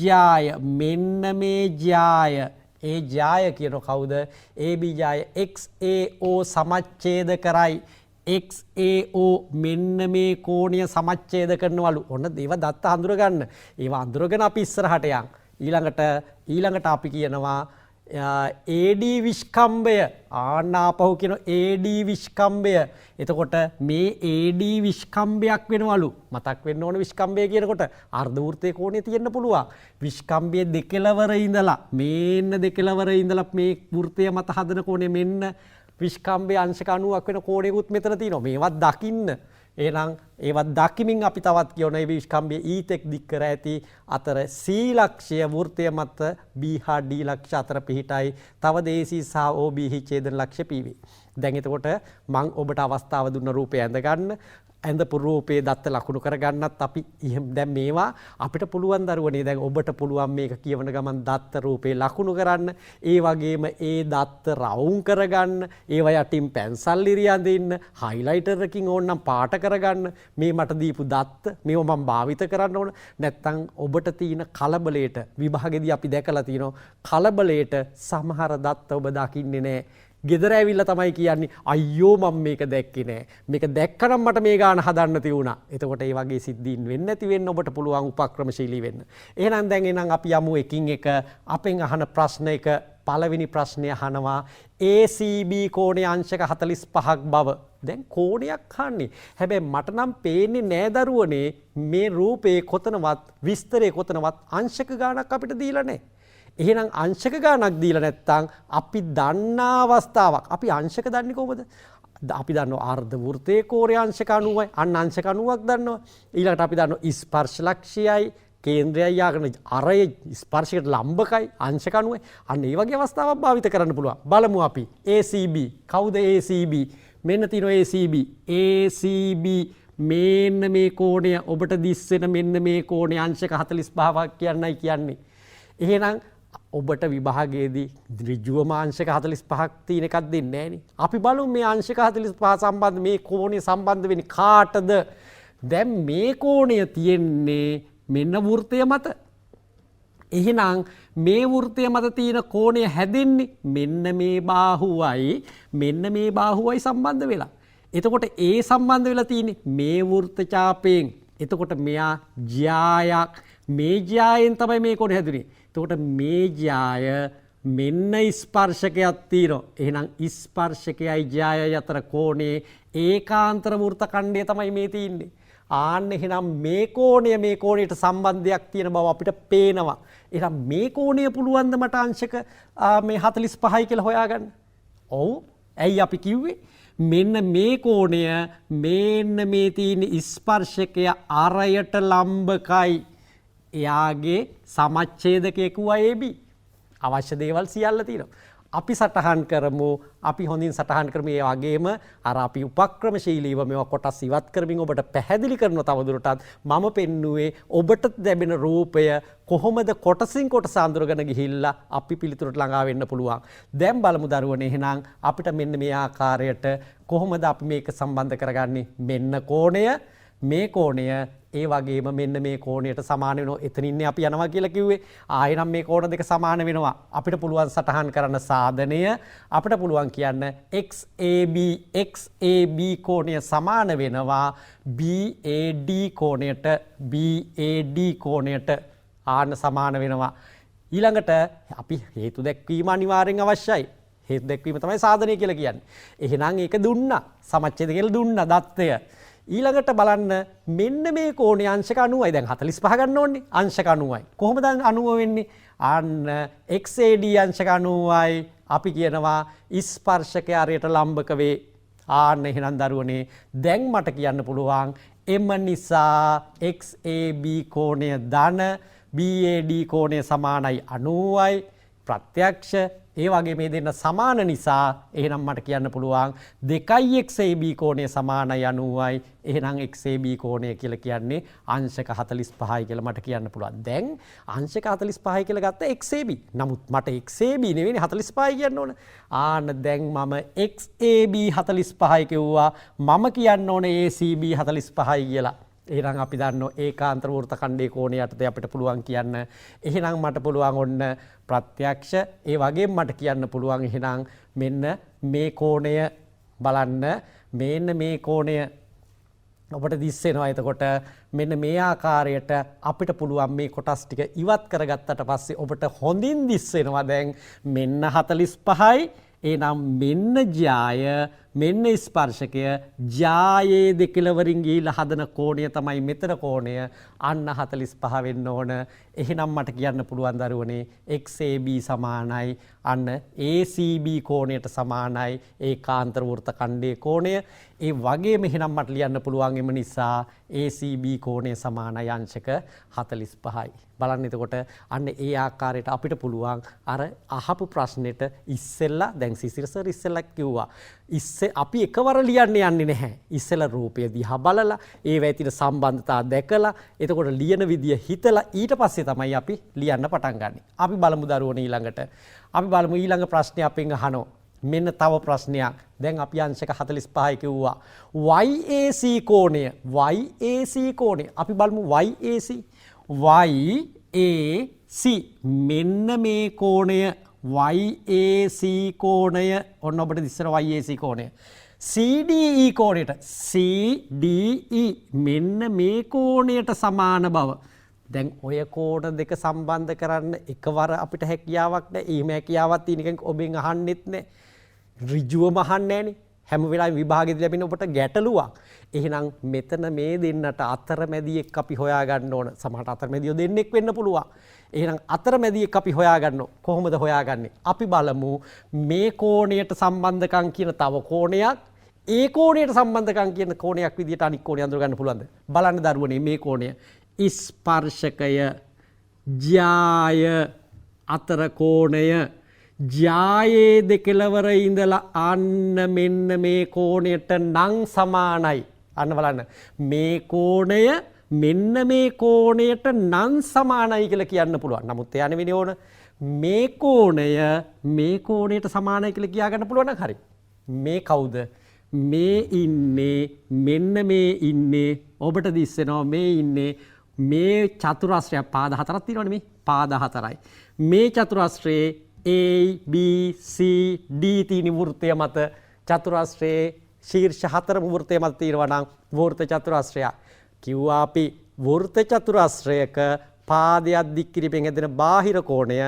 Speaker 2: ජ්‍යාය මෙන්න මේ ජ්‍යාය ඒ ජ්‍යාය කියන කවුද? AB ජ්‍යාය XAO සමච්ඡේද කරයි. XAO මෙන්න මේ කෝණය සමච්ඡේද කරනවලු. ඔන්න ඒව දත්ත හඳුර ගන්න. ඒව අඳුරගෙන අපි ඉස්සරහට යන්. ඊළඟට අපි කියනවා AD විස්කම්භය ආනාපහු කියන AD විස්කම්භය. එතකොට මේ AD විස්කම්භයක් වෙනවලු. මතක් වෙන්න ඕන විස්කම්භය කියනකොට අර්ධ වෘත්තයේ කෝණය තියෙන්න පුළුවන්. විස්කම්භයේ දෙකලවර ඉඳලා මේන්න දෙකලවර ඉඳලා මේ වෘත්තය මත හදන කෝණය මෙන්න විස්කම්භයේ අංශක 90ක් වෙන කෝණයකුත් මෙතන තියෙනවා. මේවත් දකින්න. එහෙනම් ඒවත් දකිමින් අපි තවත් කියනවා මේ විස්කම්භයේ ඊතෙක් දික් කර ඇති අතර C ලක්ෂය වෘත්තය මත B හා D ලක්ෂ අතර පිහිටයි. තව AC සහ OB හි ඡේදන ලක්ෂ්‍ය P වේ. දැන් එතකොට මම ඔබට අවස්ථාව දුන්න රූපය ඇඳ ගන්න. ඇඳපු රූපේ දත්ත ලකුණු කරගන්නත් අපි දැන් මේවා අපිට පුළුවන් දරුවනේ දැන් ඔබට පුළුවන් මේක කියවන ගමන් දත්ත රූපේ ලකුණු කරන්න. ඒ වගේම ඒ දත්ත රවුම් කරගන්න. ඒවා යටින් පැන්සල් ඉරි අඳින්න. හයිලයිටර් එකකින් ඕනනම් පාට කරගන්න. මේ මට දීපු දත්ත මේව මම භාවිත කරන්න ඕන. නැත්තම් ඔබට තියෙන කලබලයට විභාගෙදී අපි දැකලා තියෙනවා කලබලයට සමහර දත්ත ඔබ දකින්නේ නැහැ. ගෙදර ඇවිල්ලා තමයි කියන්නේ අයියෝ මම මේක දැක්කේ නෑ. මේක දැක්කනම් මට මේ ගාන හදන්න තියුණා. එතකොට ඒ වගේ සිද්ධීන් වෙන්නේ නැති වෙන්න ඔබට පුළුවන් උපක්‍රමශීලී වෙන්න. එහෙනම් දැන් එනම් අපි යමු එකින් එක අපෙන් අහන ප්‍රශ්න එක. පළවෙනි ප්‍රශ්නය අහනවා ACB කෝණයේ අංශක 45ක් බව. දැන් කෝණයක් අහන්නේ. හැබැයි මට නම් පේන්නේ නෑ දරුවනේ මේ රූපේ කොතනවත් විස්තරේ කොතනවත් අංශක ගානක් අපිට දීලා නෑ. එහෙනම් අංශක ගානක් දීලා නැත්නම් අපි දන්නා අවස්ථාවක්. අපි අංශක දන්නේ කොහොමද? අපි දන්නවා අර්ධ වෘත්තයේ කෝණයේ අංශක 90යි. අන්න අංශක 90ක් දන්නවා. ඊළඟට අපි දන්නවා ස්පර්ශ ලක්ෂයයි කේන්ද්‍රයයි යාගෙන අරය ස්පර්ශයට ලම්බකයි අංශක 90යි. අන්න ඒ වගේ අවස්ථාවක් භාවිත කරන්න පුළුවන්. බලමු අපි ACB. කවුද ACB? මෙන්න තියෙනවා ACB. ACB මෙන්න මේ කෝණය ඔබට දිස් වෙන මෙන්න මේ කෝණය අංශක 45ක් කියන්නයි කියන්නේ. එහෙනම් ඔබට විභාගයේදී ඍජුවම අංශක 45ක් තියෙන එකක් දෙන්නේ නැහනේ. අපි බලමු මේ අංශක 45 සම්බන්ධ මේ කෝණය සම්බන්ධ වෙන්නේ කාටද? දැන් මේ කෝණය තියෙන්නේ මෙන්න වෘත්තය මත. එහෙනම් මේ වෘත්තය මත තියෙන කෝණය හැදෙන්නේ මෙන්න මේ බාහුවයි මෙන්න මේ බාහුවයි සම්බන්ධ වෙලා. එතකොට ඒ සම්බන්ධ වෙලා තියෙන්නේ මේ වෘත්ත ඡාපයෙන්. එතකොට මෙයා ජ්‍යායක්. මේ ජ්‍යායෙන් තමයි මේ කෝණය හැදුනේ. එතකොට මේ ජ්‍යාය මෙන්න ස්පර්ශකයක් තියෙනවා. එහෙනම් ස්පර්ශකයයි ජ්‍යායයි අතර කෝණේ ඒකාන්තර වෘත්ත ඛණ්ඩය තමයි මේ තියෙන්නේ. ආන්න එහෙනම් මේ කෝණයට සම්බන්ධයක් තියෙන බව අපිට පේනවා. එහෙනම් මේ කෝණය පුළුවන් ද මට අංශක මේ 45යි කියලා හොයාගන්න? ඔව්. ඇයි අපි කිව්වේ? මෙන්න මේ කෝණය මෙන්න මේ තියෙන ස්පර්ශකය අරයට ලම්බකයි. එයාගේ සමච්ඡේදකය කිව්වා AB. අවශ්‍ය දේවල් සියල්ල තියෙනවා. අපි සටහන් කරමු. අපි හොඳින් සටහන් කරමු. ඒ වගේම අර අපි උපක්‍රමශීලීව මේවා කොටස් ඉවත් කරමින් ඔබට පැහැදිලි කරනවා තවදුරටත් මම පෙන්නුවේ ඔබට ලැබෙන රූපය කොහොමද කොටසින් කොටස අඳුරගෙන ගිහිල්ලා අපි පිළිතුරට ළඟා වෙන්න පුළුවන්. දැන් බලමු දරුවනේ එහෙනම් අපිට මෙන්න මේ ආකාරයට කොහොමද අපි මේක සම්බන්ධ කරගන්නේ? මෙන්න කෝණය මේ කෝණය ඒ වගේම මෙන්න මේ කෝණයට සමාන වෙනවා. එතනින්නේ අපි යනවා කියලා කිව්වේ. ආයෙනම් මේ කෝණ දෙක සමාන වෙනවා. අපිට පුළුවන් සටහන් කරන්න සාධනය අපිට පුළුවන් කියන්න XAB කෝණය සමාන වෙනවා BAD කෝණයට ආන්න සමාන වෙනවා. ඊළඟට අපි හේතු දැක්වීම අනිවාර්යෙන් අවශ්‍යයි. හේතු දැක්වීම තමයි සාධනය කියලා කියන්නේ. එහෙනම් ඒක දුන්නා. සමච්ඡේද කියලා දුන්නා දත්තය. ඊළඟට බලන්න මෙන්න මේ කෝණය අංශක 90යි. දැන් 45 ගන්න ඕනේ. අංශක 90යි. කොහොමද 90 වෙන්නේ? අන්න XAD අංශක 90යි. අපි කියනවා ස්පර්ශකය අරයට ලම්බක වේ. ආන්න එහෙනම් දරුවනේ දැන් මට කියන්න පුළුවන් එම නිසා XAB කෝණය ධන BAD කෝණය සමානයි 90යි. ප්‍රත්‍යක්ෂ ඒ වගේ මේ දෙන්න සමාන නිසා එහෙනම් මට කියන්න පුළුවන් 2යි XAB කෝණය සමානයි 90යි. එහෙනම් XAB කෝණය කියලා කියන්නේ අංශක 45යි කියලා මට කියන්න පුළුවන්. දැන් අංශක 45යි කියලා ගත්ත XAB. නමුත් මට XAB නෙවෙයි 45යි කියන්න ඕන. ආන්න දැන් මම XAB 45යි කිව්වා. මම කියන්න ඕනේ ACB 45යි කියලා. එහෙනම් අපි දන්නවා ඒකාන්තර වෘත්ත ඛණ්ඩයේ කෝණය යටතේ අපිට පුළුවන් කියන්න. එහෙනම් මට පුළුවන් ඔන්න ප්‍රත්‍යක්ෂ ඒ වගේම මට කියන්න පුළුවන් එහෙනම් මෙන්න මේ කෝණය බලන්න මෙන්න මේ කෝණය ඔබට දිස් වෙනවා. එතකොට මෙන්න මේ ආකාරයට අපිට පුළුවන් මේ කොටස් ටික ඉවත් කරගත්තට පස්සේ ඔබට හොඳින් දිස් වෙනවා. දැන් මෙන්න 45යි. එනම් මෙන්න ජ්‍යාය මෙන්න ස්පර්ශකය ජ්‍යායේ දෙකලවරින් ගිහිල්ලා හදන කෝණය තමයි මෙතන කෝණය. අන්න 45 වෙන්න ඕන. එහෙනම් මට කියන්න පුළුවන් දරුවනේ XAB සමානයි අන්න ACB කෝණයට සමානයි ඒකාන්තර වෘත්ත ඛණ්ඩයේ කෝණය. ඒ වගේම එහෙනම් මට ලියන්න පුළුවන් එම නිසා ACB කෝණය සමානයි අංශක 45යි. බලන්න එතකොට අන්න ඒ ආකාරයට අපිට පුළුවන් අර අහපු ප්‍රශ්නෙට ඉස්සෙල්ලා දැන් සිසිර සර් ඉස්සෙල්ලා කිව්වා අපි එකවර ලියන්න යන්නේ නැහැ. ඉස්සෙල්ලා රූපය දිහා බලලා ඒවැයි තියෙන සම්බන්ධතා දැකලා එතකොට ලියන විදිය හිතලා ඊට පස්සේ තමයි අපි ලියන්න පටන් ගන්නෙ. අපි බලමු දරුවනේ ඊළඟට. අපි බලමු ඊළඟ ප්‍රශ්නේ අපෙන් අහනවා. මෙන්න තව ප්‍රශ්නයක්. දැන් අපි අංශක 45යි කිව්වා. YAC කෝණය අපි බලමු YAC මෙන්න මේ කෝණය YAC කෝණය ඔන්න ඔබට දිස්සන YAC කෝණය. CDE කෝණයට CDE මෙන්න මේ කෝණයට සමාන බව. දැන් ඔය කෝණ දෙක සම්බන්ධ කරන්න එකවර අපිට හැකියාවක් නැහැ. එහෙම හැකියාවක් තියෙන කෙනෙක් ඔබෙන් අහන්නෙත් නැහැ. ඍජුවම අහන්නේ නැහනේ. හැම වෙලාවෙම විභාගෙදී ලැබෙන ඔබට ගැටලුවක්. එහෙනම් මෙතන මේ දෙන්නට අතරමැදියෙක් අපි හොයාගන්න ඕන. සමහරට අතරමැදියෝ දෙන්නෙක් වෙන්න පුළුවන්. එහෙනම් අතරමැදියෙක් අපි හොයාගන්න ඕන. කොහොමද හොයාගන්නේ? අපි බලමු මේ කෝණයට සම්බන්ධකම් කියන තව කෝණයක් ඒ කෝණයට සම්බන්ධකම් කියන කෝණයක් විදිහට අනික් කෝණය අඳුර ගන්න පුළුවන්ද? බලන්න දරුවනේ මේ කෝණය ස්පර්ශකය ජාය අතර කෝණය ජායේ දෙකලවර ඉඳලා අන්න මෙන්න මේ කෝණයට නම් සමානයි. අන්න බලන්න මේ කෝණය මෙන්න මේ කෝණයට නම් සමානයි කියලා කියන්න පුළුවන්. නමුත් එයා නෙවෙයි ඕන මේ කෝණය මේ කෝණයට සමානයි කියලා කියා ගන්න පුළුවන් නම් හරි. මේ කවුද? මේ ඉන්නේ මෙන්න මේ ඉන්නේ ඔබට දිස්සෙනවා මේ ඉන්නේ මේ චතුරස්‍රය පාද හතරක් තියෙනවනේ මේ පාද හතරයි. මේ චතුරස්‍රයේ A B C D තියෙන වෘත්තය මත චතුරස්‍රයේ ශීර්ෂ හතරම වෘත්තය මත තියෙනවා නම් වෘත්ත චතුරස්‍රය. කිව්වා අපි වෘත්ත චතුරස්‍රයක පාදයක් දික් කිරීමෙන් හැදෙන බාහිර කෝණය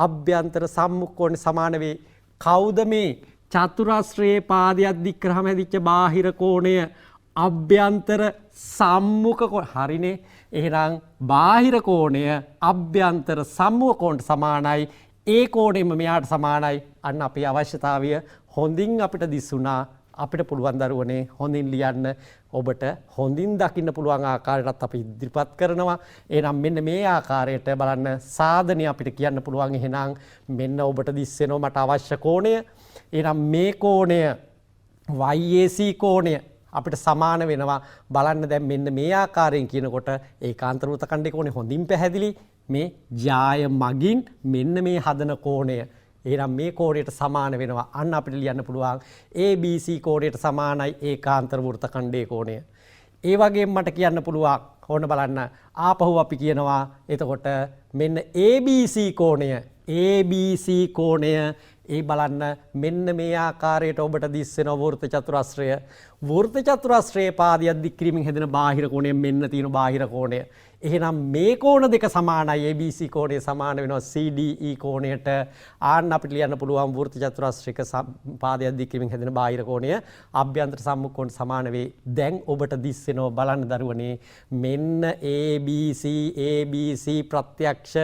Speaker 2: අභ්‍යන්තර සම්මුඛ කෝණය සමාන වේ. කවුද මේ චතුරස්‍රයේ පාදයක් දික් කරාම හැදිච්ච බාහිර කෝණය අභ්‍යන්තර සම්මුඛ කෝණ. හරිනේ. එහෙනම් බාහිර කෝණය අභ්‍යන්තර සම්මුඛ කෝණයට සමානයි. ඒ කෝණයෙම මෙයාට සමානයි. අන්න අපේ අවශ්‍යතාවය හොඳින් අපිට දිස්සුණා. අපිට පුළුවන් දරුවනේ හොඳින් ලියන්න. ඔබට හොඳින් දකින්න පුළුවන් ආකාරයටත් අපි ඉදිරිපත් කරනවා. එහෙනම් මෙන්න මේ ආකාරයට බලන්න සාධනය අපිට කියන්න පුළුවන්. එහෙනම් මෙන්න ඔබට දිස්සෙනවා මට අවශ්‍ය කෝණය. එහෙනම් මේ කෝණය YAC කෝණය අපිට සමාන වෙනවා. බලන්න දැන් මෙන්න මේ ආකාරයෙන් කියනකොට ඒකාන්ත වෘත්ත ඛණ්ඩේ කෝණය හොඳින් පැහැදිලි. මේ ජාය මගින් මෙන්න මේ හදන කෝණය. එහෙනම් මේ කෝණයට සමාන වෙනවා. අන්න අපිට ලියන්න පුළුවන් ABC කෝණයට සමානයි ඒකාන්ත වෘත්ත ඛණ්ඩේ කෝණය. ඒ වගේම මට කියන්න පුළුවන් ඕන බලන්න ආපහු අපි කියනවා එතකොට මෙන්න ABC කෝණය ABC කෝණය ඒ බලන්න මෙන්න මේ ආකාරයට ඔබට දිස්සෙන වෘත්ත චතුරස්‍රය. වෘත්ත චතුරස්‍රයේ පාදයක් දික් කිරීමෙන් හැදෙන බාහිර කෝණය මෙන්න තියෙන බාහිර කෝණය. එහෙනම් මේ කෝණ දෙක සමානයි. ABC කෝණය සමාන වෙනවා CDE කෝණයට. ආන්න අපිට ලියන්න පුළුවන් වෘත්ත චතුරස්‍රයක පාදයක් දික් කිරීමෙන් හැදෙන බාහිර කෝණය අභ්‍යන්තර සම්මුඛ කෝණ සමාන වේ. දැන් ඔබට දිස්සෙනවා බලන්න දරුවනේ මෙන්න ABC ප්‍රත්‍යක්ෂ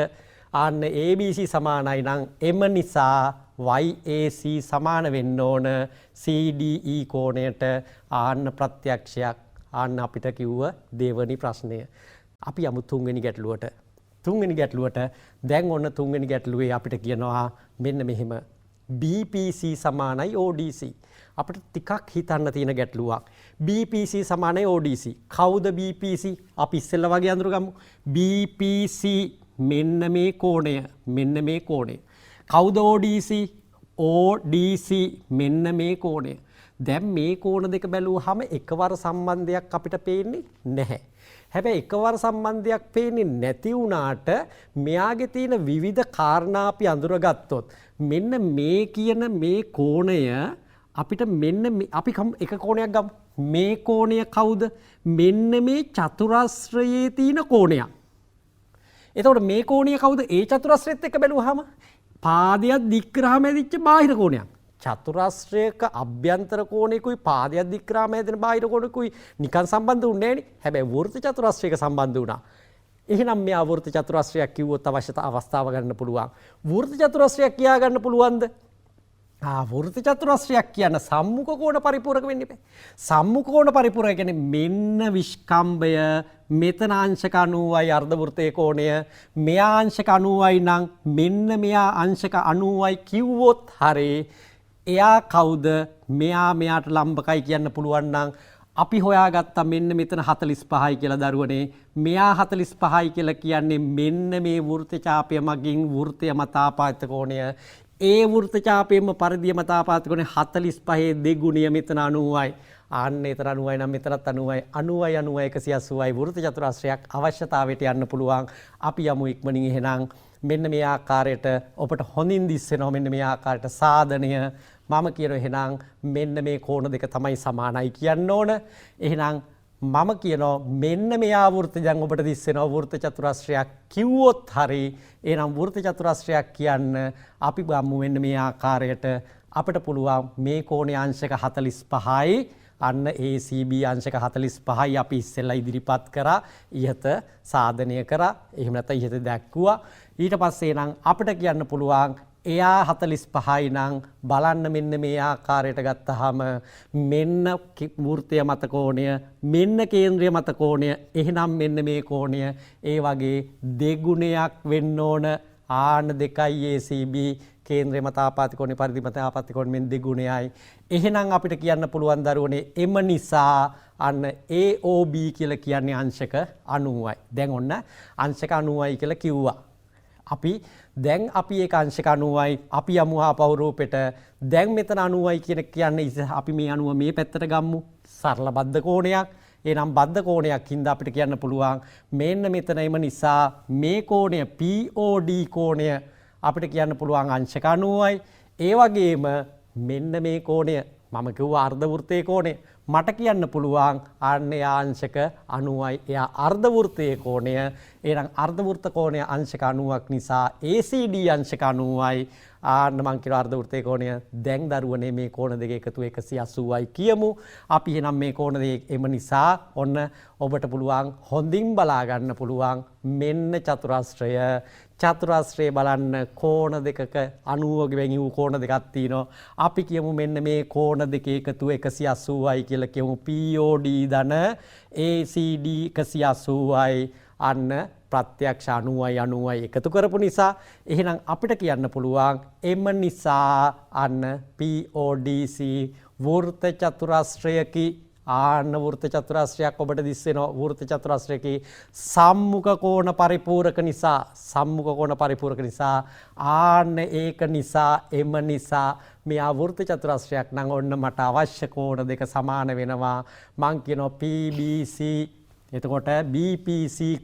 Speaker 2: ආන්න ABC සමානයි නම් එම නිසා YAC සමාන වෙන්න ඕන CDE කෝණයට. ආන්න ප්‍රත්‍යක්ෂයක්. ආන්න අපිට කිව්ව දෙවනි ප්‍රශ්නය. අපි යමු තුන්වෙනි ගැටලුවට. තුන්වෙනි ගැටලුවට දැන් ඔන්න තුන්වෙනි ගැටලුවේ අපිට කියනවා මෙන්න මෙහෙම BPC සමානයි ODC. අපිට ටිකක් හිතන්න තියෙන ගැටලුවක්. BPC සමානයි ODC. කවුද BPC? අපි ඉස්සෙල්ලා වගේ අඳුරගමු. BPC මෙන්න මේ කෝණය මෙන්න මේ කෝණය. කවුද ODC? ODC මෙන්න මේ කෝණය. දැන් මේ කෝණ දෙක බැලුවහම එකවර සම්බන්ධයක් අපිට පේන්නේ නැහැ. හැබැයි එකවර සම්බන්ධයක් පේන්නේ නැති වුණාට මෙයාගේ තියෙන විවිධ කාරණා අපි අඳුරගත්තොත් මෙන්න මේ කියන මේ කෝණය අපිට මෙන්න අපි එක කෝණයක් ගමු. මේ කෝණය කවුද? මෙන්න මේ චතුරස්‍රයේ තියෙන කෝණයක්. එතකොට මේ කෝණය කවුද? ඒ චතුරස්‍රයත් එක්ක බැලුවාම පාදයක් දික් කරාම ඇදිච්ච බාහිර කෝණයක්. චතුරස්‍රයක අභ්‍යන්තර කෝණයකුයි පාදයක් දික් කරාම හැදෙන බාහිර කෝණයකුයි නිකන් සම්බන්ධ වුණේ නෑනේ. හැබැයි වෘත්ත චතුරස්‍රයක සම්බන්ධ වුණා. එහෙනම් මේ වෘත්ත චතුරස්‍රයක් කිව්වොත් අවස්ථාව ගන්න පුළුවන්. වෘත්ත චතුරස්‍රයක් කියා ගන්න පුළුවන්ද? වෘත්ත චතුරස්‍රයක් කියන සම්මුඛ කෝණ පරිපූර්ණක වෙන්න බෑ. සම්මුඛ කෝණ පරිපූර්ණක කියන්නේ මෙන්න විස්කම්භය මෙතන අංශක 90යි අර්ධ වෘත්තයේ කෝණය. මෙයා අංශක 90යි නම් මෙන්න මෙයා අංශක 90යි කිව්වොත් හරේ. එයා කවුද? මෙයා මෙයාට ලම්බකයි කියන්න පුළුවන් නම් අපි හොයාගත්තා මෙන්න මෙතන 45යි කියලා දරුවනේ. මෙයා 45යි කියලා කියන්නේ මෙන්න මේ වෘත්ත ඡාපය මගින් වෘත්තය මත ආපාත කෝණය. ඒ වෘත්ත ඡාපයෙන්ම පරිධිය මත ආපාත කෝණය 45 දෙගුණය මෙතන 90යි. ආන්න එතන 90යි නම් මෙතනත් 90යි. 90යි 90යි 180යි වෘත්ත චතුරස්‍රයක් අවශ්‍යතාවයට යන්න පුළුවන්. අපි යමු ඉක්මනින් එහෙනම් මෙන්න මේ ආකාරයට ඔබට හොඳින් දිස්සෙනවා මෙන්න මේ ආකාරයට සාධනය මම කියන එහෙනම් මෙන්න මේ කෝණ දෙක තමයි සමානයි කියන්න ඕන. එහෙනම් මම කියනවා මෙන්න මේ ආවෘත්ත දැන් ඔබට දිස්සෙනවා වෘත්ත චතුරස්‍රයක් කිව්වොත් හරි එහෙනම් වෘත්ත චතුරස්‍රයක් කියන්න අපි ගමු මෙන්න මේ ආකාරයට අපිට පුළුවන් මේ කෝණයේ අංශක 45යි අන්න ACB අංශක 45යි අපි ඉස්සෙල්ලා ඉදිරිපත් කරා ඉහත සාධනය කරා එහෙම නැත්නම් ඉහත දැක්කුවා ඊට පස්සේ නම් අපිට කියන්න පුළුවන් එයා 45යි නම් බලන්න මෙන්න මේ ආකාරයට ගත්තාම මෙන්න වෘත්තය මත කෝණය මෙන්න කේන්ද්‍රය මත කෝණය එහෙනම් මෙන්න මේ කෝණය ඒ වගේ දෙගුණයක් වෙන්න ඕන ආන 2යි ACB කේන්ද්‍රය මත ආපාතික කෝණය පරිධි මත ආපාතික කෝණය මෙන්න දෙගුණයයි එහෙනම් අපිට කියන්න පුළුවන් දරුවනේ එම නිසා අන්න AOB කියලා කියන්නේ අංශක 90යි දැන් ඔන්න අංශක 90යි කියලා කිව්වා අපි දැන් අපි ඒක අංශක 90යි අපි යමු ආපහු රූපෙට දැන් මෙතන 90යි කියන්නේ අපි මේ 90 මේ පැත්තට ගම්මු සරල බද්ධ කෝණයක් එනම් බද්ධ කොණයක් හින්දා අපිට කියන්න පුළුවන් මෙන්න මෙතනම නිසා මේ කෝණය POD කෝණය අපිට කියන්න පුළුවන් අංශක 90යි ඒ වගේම මෙන්න මේ කෝණය මම කිව්වා අර්ධ වෘත්තයේ කෝණය මට කියන්න පුළුවන් අන්න අංශක 90යි එයා අර්ධ වෘත්තයේ කෝණය එහෙනම් අර්ධ වෘත්ත කෝණය අංශක 90ක් නිසා ACD අංශක 90යි ආන්න මං කියන අර්ධ වෘත්තයේ කෝණය දැන් දරුවනේ මේ කෝණ දෙක එකතු 180යි කියමු අපි එහෙනම් මේ කෝණ දෙක එම නිසා ඔන්න ඔබට පුළුවන් හොඳින් බලා ගන්න පුළුවන් මෙන්න චතුරස්‍රය බලන්න කෝණ දෙකක 90 වෙනි වූ කෝණ දෙකක් තියෙනවා අපි කියමු මෙන්න මේ කෝණ දෙක එකතු 180යි කියලා කියමු POD ධන ACD 180යි අන්න ප්‍රත්‍යක්ෂ 90යි එකතු කරපු නිසා එහෙනම් අපිට කියන්න පුළුවන් එම නිසා අන්න PODC වෘත්ත චතුරස්‍රයකි ආන්න වෘත්ත චතුරස්‍රයක් ඔබට දිස්සෙනවා වෘත්ත චතුරස්‍රයකේ සම්මුඛ කෝණ පරිපූරක නිසා ආන්න ඒක නිසා එම නිසා මෙයා වෘත්ත චතුරස්‍රයක් නම් ඔන්න මට අවශ්‍ය කෝණ දෙක සමාන වෙනවා මං කියනවා PBC එතකොට BPC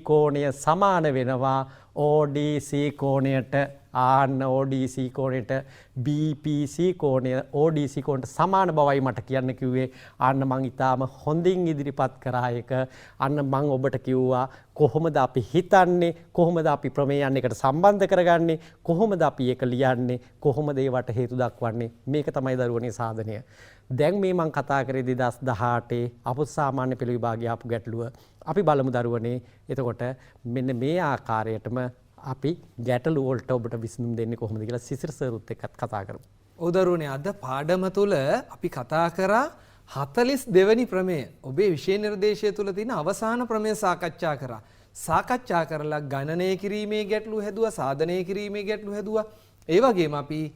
Speaker 2: කෝණය සමාන වෙනවා ODC කෝණයට ආන්න ODC කෝණයට BPC කෝණය ODC කෝණයට සමාන බවයි මට කියන්න කිව්වේ අන්න මං ඊටාම හොඳින් ඉදිරිපත් කරා එක අන්න මං ඔබට කිව්වා කොහොමද අපි හිතන්නේ කොහොමද අපි ප්‍රමේයයන් එකට සම්බන්ධ කරගන්නේ කොහොමද අපි ඒක ලියන්නේ කොහොමද ඒවට හේතු දක්වන්නේ මේක තමයි දරුවනේ සාධනය දැන් මේ මං කතා කරේ 2018 අපොත් සාමාන්‍ය පෙළ විභාගයේ ආපු ගැටලුව අපි බලමු දරුවනේ එතකොට මෙන්න මේ ආකාරයටම අපි ගැටලු වලට ඔබට විසඳුම් දෙන්නේ කොහොමද කියලා සිසිර සර්වත් එක්කත් කතා කරමු.
Speaker 1: ඔව් දරුවනේ අද පාඩම තුල අපි කතා කරා 42 වෙනි ප්‍රමේය. ඔබේ විෂය නිර්දේශය තුල තියෙන අවසාන ප්‍රමේය සාකච්ඡා කරා. සාකච්ඡා කරලා ගණනය කිරීමේ ගැටලු හැදුවා, සාධනය කිරීමේ ගැටලු හැදුවා. ඒ වගේම අපි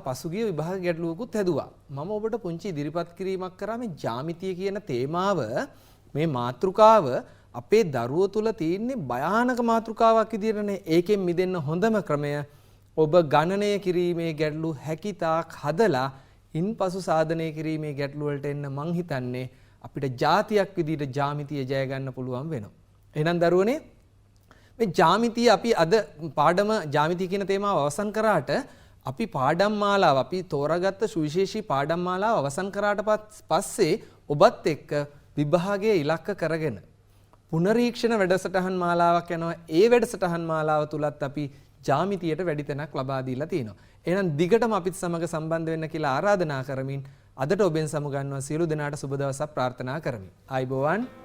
Speaker 1: පසුගිය විභාග ගැටලුවකුත් හැදුවා. මම ඔබට පුංචි ඉදිරිපත් කිරීමක් කරා මේ ජ්‍යාමිතිය කියන තේමාව මේ මාතෘකාව අපේ දරුවෝ තුල තියෙන්නේ භයානක මාතෘකාවක් විදිහටනේ. ඒකෙන් මිදෙන්න හොඳම ක්‍රමය ඔබ ගණනය කිරීමේ ගැටලු හැකිතාක් හදලා ඉන්පසු සාධනය කිරීමේ ගැටලු වලට එන්න මං හිතන්නේ අපිට ජාතියක් විදිහට ජ්‍යාමිතිය ජය ගන්න පුළුවන් වෙනවා. එහෙනම් දරුවනේ මේ ජ්‍යාමිතිය අපි අද පාඩම ජ්‍යාමිතිය කියන තේමාව අවසන් කරාට අපි පාඩම් මාලාව අපි තෝරාගත්ත සුවිශේෂී පාඩම් මාලාව අවසන් කරාට පස්සේ ඔබත් එක්ක විභාගයේ ඉලක්ක කරගෙන පුනරීක්ෂණ වැඩසටහන් මාලාවක් යනවා. ඒ වැඩසටහන් මාලාව තුලත් අපි ජ්‍යාමිතියට වැඩි තැනක් ලබා දීලා තියෙනවා. එහෙනම් දිගටම අපිත් සමග සම්බන්ධ වෙන්න කියලා ආරාධනා කරමින් අදට ඔබෙන් සමුගන්නවා සියලු දෙනාට සුබ දවසක් ප්‍රාර්ථනා කරමි. ආයුබෝවන්.